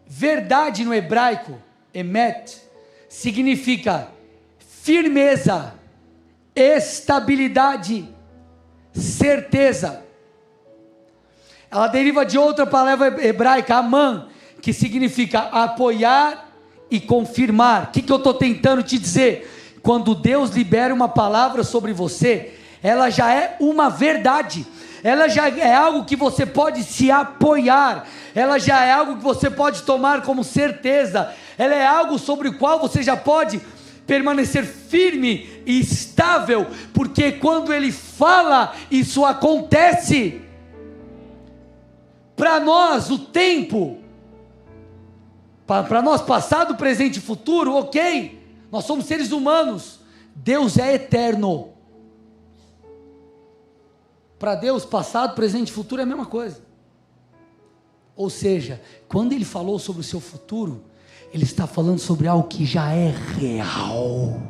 Verdade no hebraico emet, significa firmeza, estabilidade, certeza. Ela deriva de outra palavra hebraica, aman, que significa apoiar e confirmar. O que eu estou tentando te dizer? Quando Deus libera uma palavra sobre você, ela já é uma verdade, ela já é algo que você pode se apoiar, ela já é algo que você pode tomar como certeza, ela é algo sobre o qual você já pode permanecer firme e estável, porque quando Ele fala, isso acontece. Para nós, o tempo, para nós, passado, presente e futuro, ok, nós somos seres humanos, Deus é eterno. Para Deus, passado, presente e futuro é a mesma coisa. Ou seja, quando Ele falou sobre o seu futuro, Ele está falando sobre algo que já é real,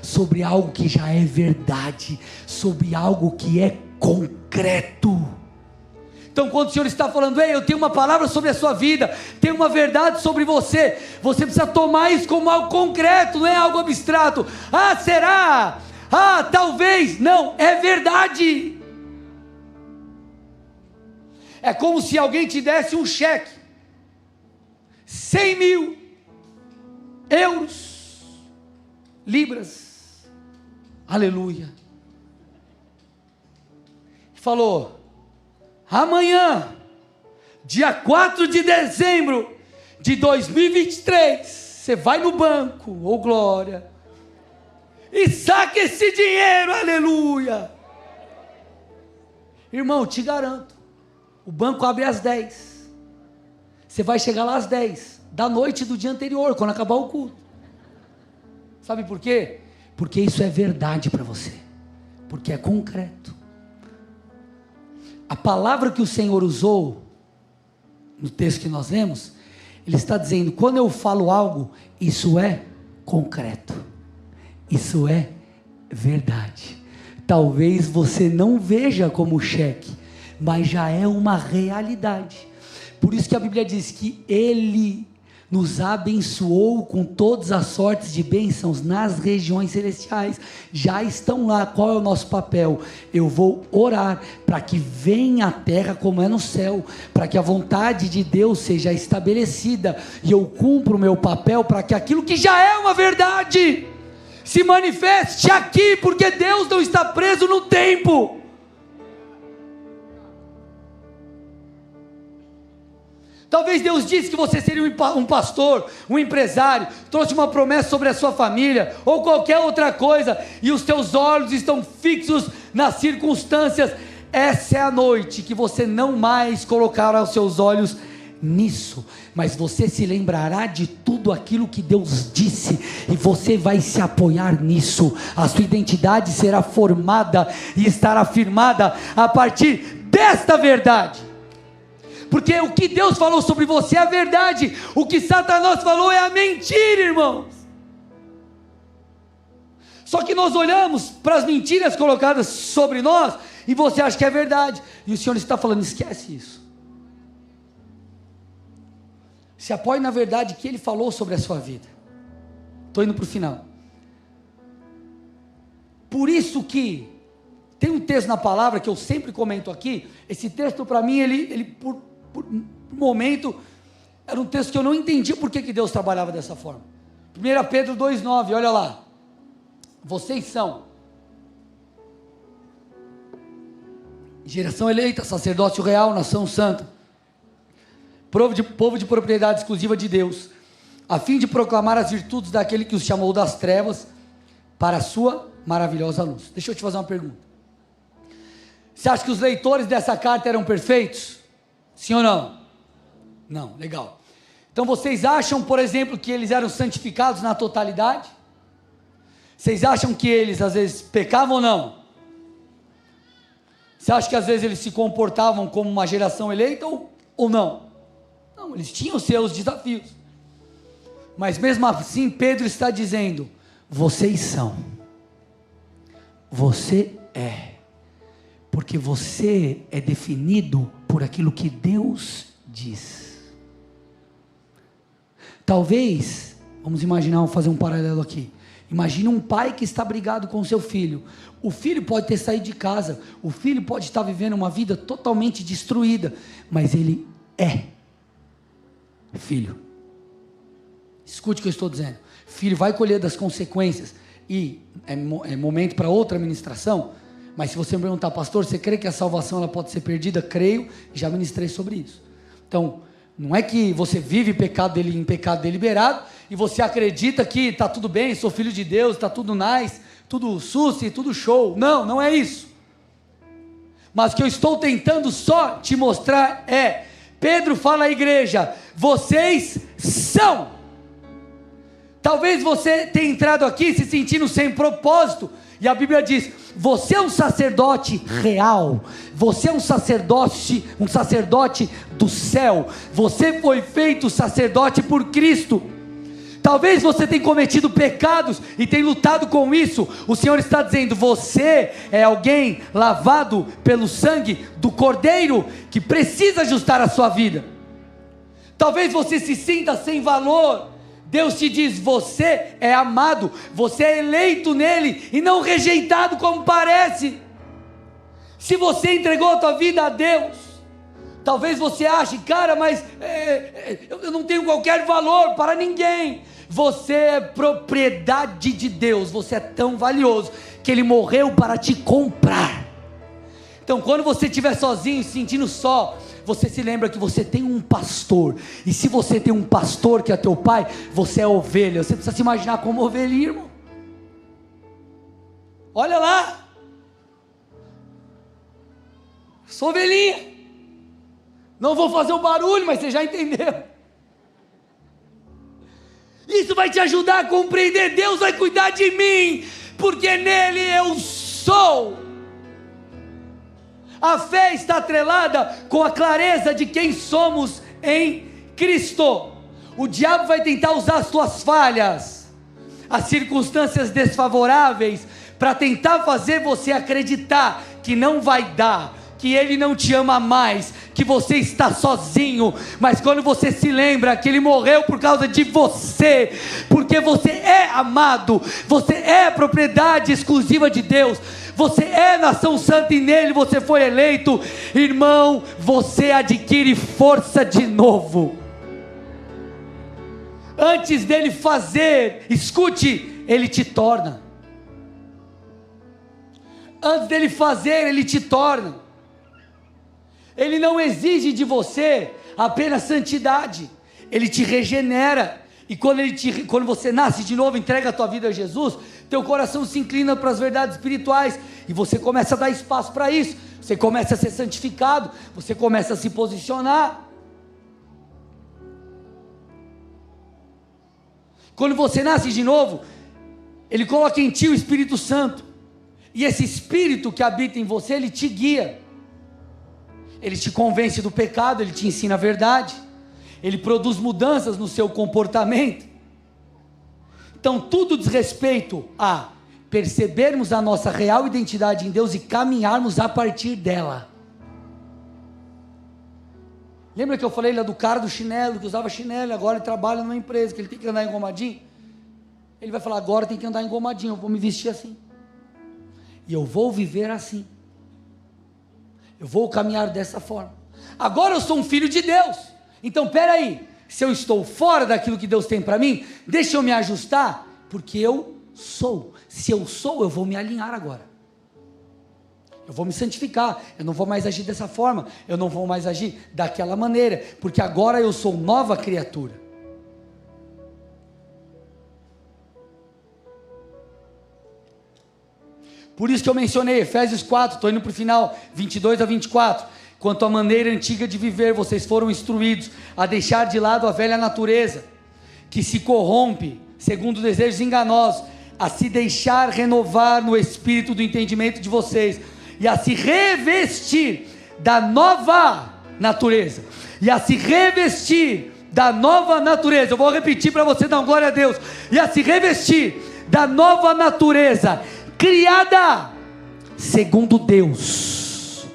sobre algo que já é verdade, sobre algo que é concreto. Então quando o Senhor está falando, ei, eu tenho uma palavra sobre a sua vida, tenho uma verdade sobre você, você precisa tomar isso como algo concreto, não é algo abstrato. Ah, será? Ah, talvez. Não, é verdade. É como se alguém te desse um cheque, 100 mil euros, libras, aleluia, falou, amanhã, dia 4 de dezembro de 2023, você vai no banco, ô glória, e saca esse dinheiro, aleluia. Irmão, te garanto, o banco abre às 10, você vai chegar lá às 10 da noite do dia anterior, quando acabar o culto. Sabe por quê? Porque isso é verdade para você, porque é concreto. A palavra que o Senhor usou no texto que nós lemos, Ele está dizendo, quando eu falo algo, isso é concreto, isso é verdade. Talvez você não veja como cheque, mas já é uma realidade. Por isso que a Bíblia diz que Ele nos abençoou com todas as sortes de bênçãos nas regiões celestiais, já estão lá. Qual é o nosso papel? Eu vou orar para que venha a terra como é no céu, para que a vontade de Deus seja estabelecida, e eu cumpro o meu papel para que aquilo que já é uma verdade, se manifeste aqui, porque Deus não está preso no tempo. Talvez Deus disse que você seria um pastor, um empresário, trouxe uma promessa sobre a sua família, ou qualquer outra coisa, e os teus olhos estão fixos nas circunstâncias. Essa é a noite que você não mais colocará os seus olhos nisso, mas você se lembrará de tudo aquilo que Deus disse, e você vai se apoiar nisso. A sua identidade será formada e estará firmada a partir desta verdade. Porque o que Deus falou sobre você é a verdade, o que Satanás falou é a mentira, irmãos. Só que nós olhamos para as mentiras colocadas sobre nós, e você acha que é verdade, e o Senhor está falando, esquece isso. Se apoie na verdade que Ele falou sobre a sua vida. Estou indo para o final. Por isso que tem um texto na palavra que eu sempre comento aqui. Esse texto para mim, ele por um momento, era um texto que eu não entendi por que Deus trabalhava dessa forma. 1 Pedro 2,9, olha lá. Vocês são geração eleita, sacerdócio real, nação santa, povo de propriedade exclusiva de Deus, a fim de proclamar as virtudes daquele que os chamou das trevas para a sua maravilhosa luz. Deixa eu te fazer uma pergunta. Você acha que os leitores dessa carta eram perfeitos? Sim ou não? Não, legal. Então vocês acham, por exemplo, que eles eram santificados na totalidade? Vocês acham que eles às vezes pecavam ou não? Você acha que às vezes eles se comportavam como uma geração eleita ou não? Não, eles tinham seus desafios. Mas mesmo assim Pedro está dizendo, vocês são, você é, porque você é definido por aquilo que Deus diz. Talvez Vamos imaginar, vamos fazer um paralelo aqui. Imagina um pai que está brigado com seu filho. O filho pode ter saído de casa, o filho pode estar vivendo uma vida totalmente destruída, mas ele é filho. Escute o que eu estou dizendo. Filho vai colher das consequências, e é momento para outra ministração, mas se você me perguntar, pastor, você crê que a salvação ela pode ser perdida? Creio, já ministrei sobre isso. Então, não é que você vive em pecado deliberado, e você acredita que está tudo bem, sou filho de Deus, está tudo nice, tudo suci, tudo show. Não, não é isso. Mas o que eu estou tentando só te mostrar é, Pedro fala à igreja, vocês são. Talvez você tenha entrado aqui se sentindo sem propósito, e a Bíblia diz, você é um sacerdote real, você é um sacerdote do céu, você foi feito sacerdote por Cristo. Talvez você tenha cometido pecados e tenha lutado com isso. O Senhor está dizendo, você é alguém lavado pelo sangue do Cordeiro, que precisa ajustar a sua vida. Talvez você se sinta sem valor. Deus te diz, você é amado, você é eleito nele, e não rejeitado como parece. Se você entregou a tua vida a Deus, talvez você ache, cara, mas eu não tenho qualquer valor para ninguém. Você é propriedade de Deus, você é tão valioso, que Ele morreu para te comprar. Então quando você estiver sozinho, se sentindo só, você se lembra que você tem um pastor, e se você tem um pastor que é teu pai, você é ovelha. Você precisa se imaginar como ovelhinha, irmão. Olha lá, sou ovelhinha, não vou fazer um barulho, mas você já entendeu. Isso vai te ajudar a compreender, Deus vai cuidar de mim, porque nele eu sou. A fé está atrelada com a clareza de quem somos em Cristo. O diabo vai tentar usar as tuas falhas, as circunstâncias desfavoráveis, para tentar fazer você acreditar que não vai dar, que Ele não te ama mais, que você está sozinho. Mas quando você se lembra que Ele morreu por causa de você, porque você é amado, você é propriedade exclusiva de Deus, você é nação santa e nele você foi eleito, irmão, você adquire força de novo. Antes dele fazer, escute, ele te torna. Antes dele fazer, ele te torna. Ele não exige de você apenas santidade, ele te regenera. E quando você nasce de novo, entrega a tua vida a Jesus, teu coração se inclina para as verdades espirituais, e você começa a dar espaço para isso, você começa a ser santificado, você começa a se posicionar. Quando você nasce de novo, Ele coloca em ti o Espírito Santo, e esse Espírito que habita em você, ele te guia, ele te convence do pecado, ele te ensina a verdade, ele produz mudanças no seu comportamento. Então tudo diz respeito a percebermos a nossa real identidade em Deus e caminharmos a partir dela. Lembra que eu falei lá do cara do chinelo, que usava chinelo, agora ele trabalha numa empresa, que ele tem que andar engomadinho? Ele vai falar, agora tem que andar engomadinho, eu vou me vestir assim, e eu vou viver assim, eu vou caminhar dessa forma. Agora eu sou um filho de Deus, então peraí, se eu estou fora daquilo que Deus tem para mim, deixa eu me ajustar, porque eu sou. Se eu sou, eu vou me alinhar agora, eu vou me santificar, eu não vou mais agir dessa forma, eu não vou mais agir daquela maneira, porque agora eu sou nova criatura. Por isso que eu mencionei Efésios 4, estou indo para o final, 22 a 24, quanto à maneira antiga de viver, vocês foram instruídos a deixar de lado a velha natureza, que se corrompe, segundo desejos enganosos, a se deixar renovar no espírito do entendimento de vocês, e a se revestir da nova natureza, e a se revestir da nova natureza, eu vou repetir para você dar glória a Deus, e a se revestir da nova natureza, criada segundo Deus,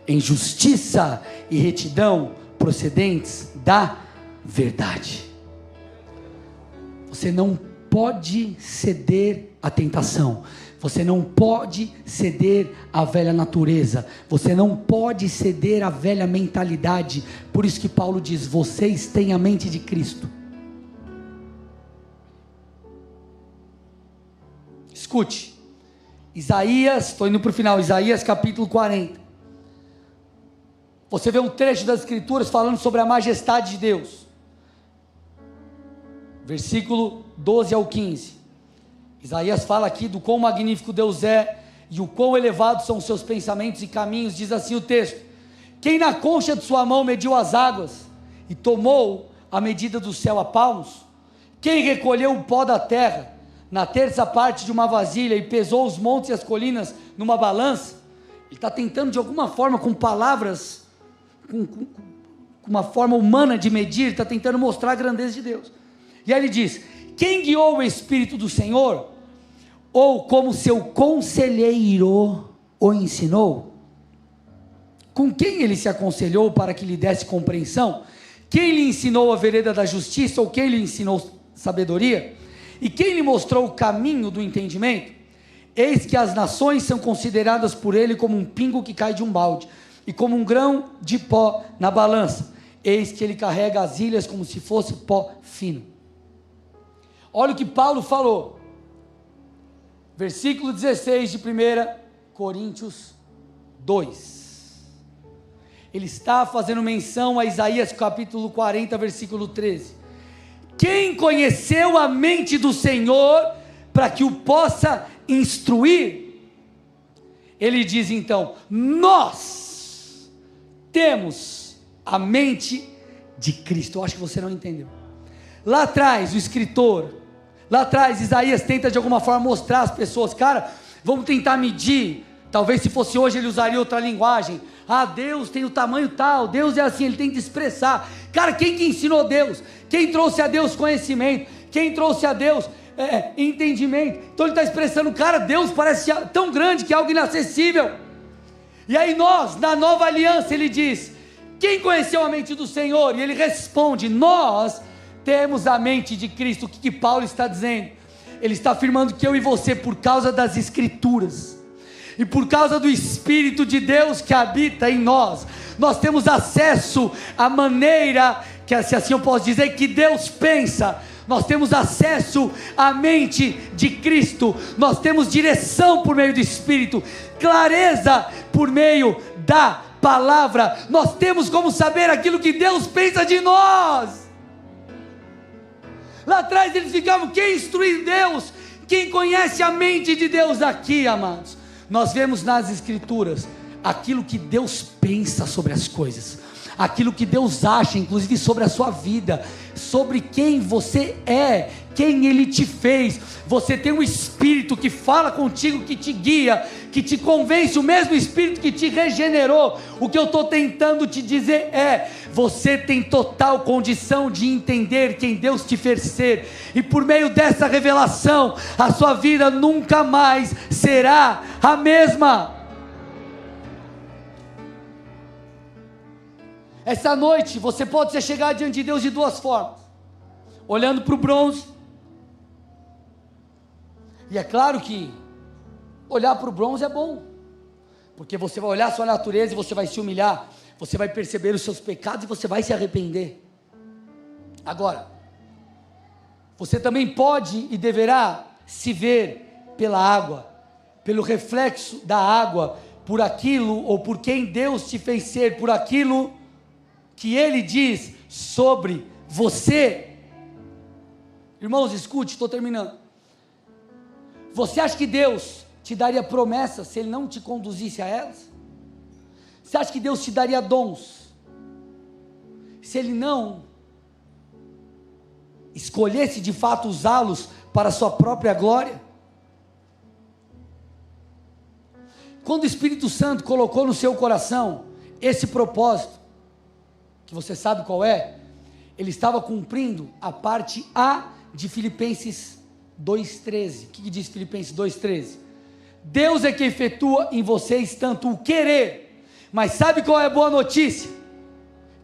em justiça e retidão, procedentes da verdade. Você não pode ceder à tentação. Você não pode ceder à velha natureza. Você não pode ceder à velha mentalidade. Por isso que Paulo diz: vocês têm a mente de Cristo. Escute, Isaías, estou indo para o final, Isaías capítulo 40. Você vê um trecho das Escrituras falando sobre a majestade de Deus. Versículo 12 ao 15. Isaías fala aqui do quão magnífico Deus é e o quão elevados são os seus pensamentos e caminhos. Diz assim o texto: quem na concha de sua mão mediu as águas e tomou a medida do céu a palmos? Quem recolheu o pó da terra na terça parte de uma vasilha e pesou os montes e as colinas numa balança? Ele está tentando de alguma forma, com palavras, com uma forma humana de medir, está tentando mostrar a grandeza de Deus. E aí ele diz: quem guiou o Espírito do Senhor? Ou como seu conselheiro o ensinou? Com quem ele se aconselhou para que lhe desse compreensão? Quem lhe ensinou a vereda da justiça? Ou quem lhe ensinou sabedoria? E quem lhe mostrou o caminho do entendimento? Eis que as nações são consideradas por ele como um pingo que cai de um balde, e como um grão de pó na balança. Eis que ele carrega as ilhas como se fosse pó fino. Olha o que Paulo falou, versículo 16 de 1 Coríntios 2. Ele está fazendo menção a Isaías capítulo 40, versículo 13. Quem conheceu a mente do Senhor para que o possa instruir? Ele diz então: nós temos a mente de Cristo. Eu acho que você não entendeu. Lá atrás, o escritor, lá atrás, Isaías tenta de alguma forma mostrar às pessoas: cara, vamos tentar medir. Talvez se fosse hoje ele usaria outra linguagem. Ah, Deus tem o tamanho tal, Deus é assim, ele tenta expressar. Cara, quem que ensinou Deus? Quem trouxe a Deus conhecimento? Quem trouxe a Deus entendimento? Então ele está expressando: cara, Deus parece tão grande que é algo inacessível. E aí nós, na nova aliança, ele diz: quem conheceu a mente do Senhor? E ele responde: nós temos a mente de Cristo. O que Paulo está dizendo? Ele está afirmando que eu e você, por causa das Escrituras e por causa do Espírito de Deus que habita em nós, nós temos acesso à maneira, que se assim eu posso dizer, que Deus pensa. Nós temos acesso à mente de Cristo, nós temos direção por meio do Espírito, clareza por meio da palavra, nós temos como saber aquilo que Deus pensa de nós. Lá atrás eles ficavam: quem instrui Deus? Quem conhece a mente de Deus? Aqui, amados, nós vemos nas Escrituras aquilo que Deus pensa sobre as coisas, aquilo que Deus acha, inclusive sobre a sua vida, sobre quem você é, quem Ele te fez. Você tem um Espírito que fala contigo, que te guia, que te convence, o mesmo Espírito que te regenerou. O que eu estou tentando te dizer é: você tem total condição de entender quem Deus te fez ser, e por meio dessa revelação, a sua vida nunca mais será a mesma. Essa noite você pode chegar diante de Deus de duas formas: olhando para o bronze. E é claro que olhar para o bronze é bom, porque você vai olhar a sua natureza e você vai se humilhar, você vai perceber os seus pecados e você vai se arrepender. Agora, você também pode e deverá se ver pela água, pelo reflexo da água, por aquilo ou por quem Deus te fez ser, por aquilo que Ele diz sobre você. Irmãos, escute, estou terminando. Você acha que Deus te daria promessas se Ele não te conduzisse a elas? Você acha que Deus te daria dons se Ele não escolhesse de fato usá-los para a sua própria glória? Quando o Espírito Santo colocou no seu coração esse propósito, que você sabe qual é, Ele estava cumprindo a parte A de Filipenses 2,13. O que diz Filipenses 2,13? Deus é que efetua em vocês tanto o querer, mas sabe qual é a boa notícia?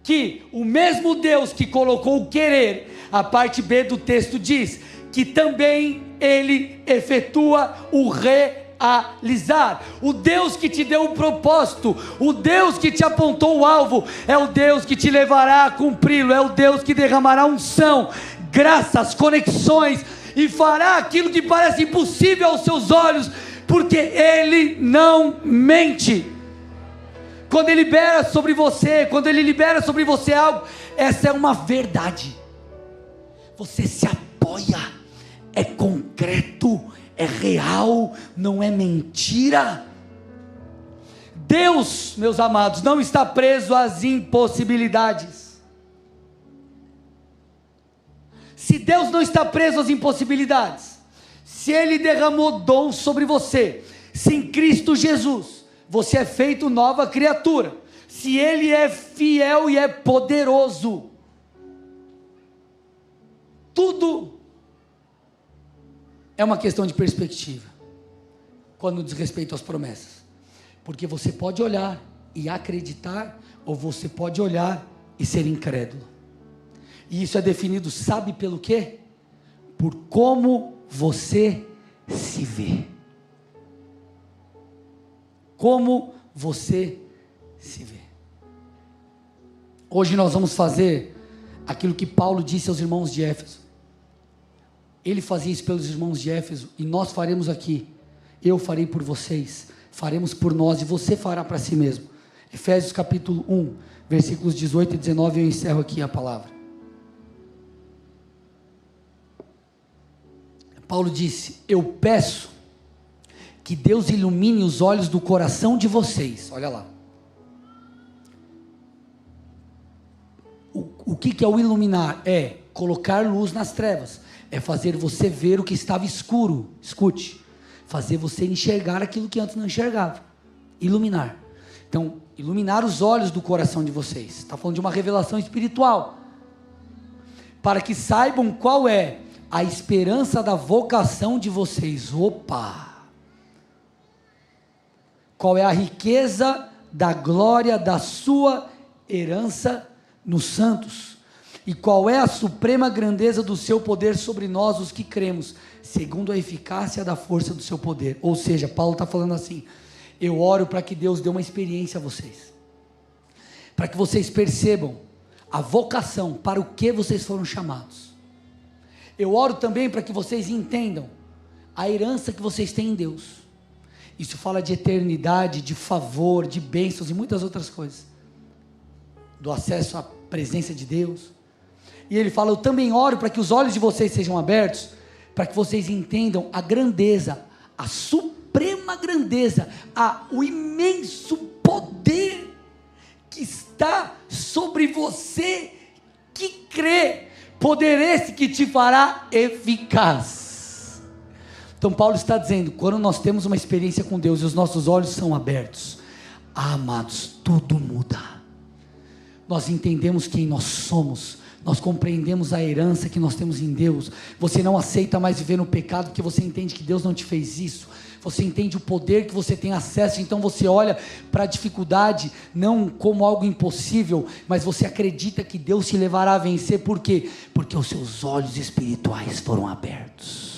Que o mesmo Deus que colocou o querer, a parte B do texto diz que também Ele efetua o realizar. O Deus que te deu o propósito, o Deus que te apontou o alvo, é o Deus que te levará a cumpri-lo, é o Deus que derramará unção, graças, conexões, e fará aquilo que parece impossível aos seus olhos, porque Ele não mente. Quando Ele libera sobre você, quando Ele libera sobre você algo, essa é uma verdade. Você se apoia, é concreto, é real, não é mentira. Deus, meus amados, não está preso às impossibilidades. Se Deus não está preso às impossibilidades, se Ele derramou dom sobre você, se em Cristo Jesus você é feito nova criatura, se Ele é fiel e é poderoso, tudo é uma questão de perspectiva, quando diz respeito às promessas, porque você pode olhar e acreditar, ou você pode olhar e ser incrédulo, e isso é definido, sabe pelo quê? Por como você se vê. Como você se vê. Hoje nós vamos fazer aquilo que Paulo disse aos irmãos de Éfeso. Ele fazia isso pelos irmãos de Éfeso, e nós faremos aqui. Eu farei por vocês, faremos por nós, e você fará para si mesmo. Efésios capítulo 1, versículos 18 e 19, eu encerro aqui a palavra. Paulo disse: eu peço que Deus ilumine os olhos do coração de vocês. Olha lá. O que é o iluminar? É colocar luz nas trevas. É fazer você ver o que estava escuro. Escute. Fazer você enxergar aquilo que antes não enxergava. Iluminar. Então, iluminar os olhos do coração de vocês. Está falando de uma revelação espiritual. Para que saibam qual é a esperança da vocação de vocês. Opa! Qual é a riqueza da glória da sua herança nos santos? E qual é a suprema grandeza do seu poder sobre nós, os que cremos, segundo a eficácia da força do seu poder? Ou seja, Paulo está falando assim: eu oro para que Deus dê uma experiência a vocês, para que vocês percebam a vocação, para o que vocês foram chamados. Eu oro também para que vocês entendam a herança que vocês têm em Deus. Isso fala de eternidade, de favor, de bênçãos e muitas outras coisas. Do acesso à presença de Deus. E ele fala: eu também oro para que os olhos de vocês sejam abertos, para que vocês entendam a grandeza, a suprema grandeza, o imenso poder que está sobre você que crê. Poder esse que te fará eficaz. Então Paulo está dizendo, quando nós temos uma experiência com Deus e os nossos olhos são abertos, amados, tudo muda. Nós entendemos quem nós somos, nós compreendemos a herança que nós temos em Deus. Você não aceita mais viver no pecado, porque você entende que Deus não te fez isso. Você entende o poder que você tem acesso, então você olha para a dificuldade não como algo impossível, mas você acredita que Deus te levará a vencer. Por quê? Porque os seus olhos espirituais foram abertos.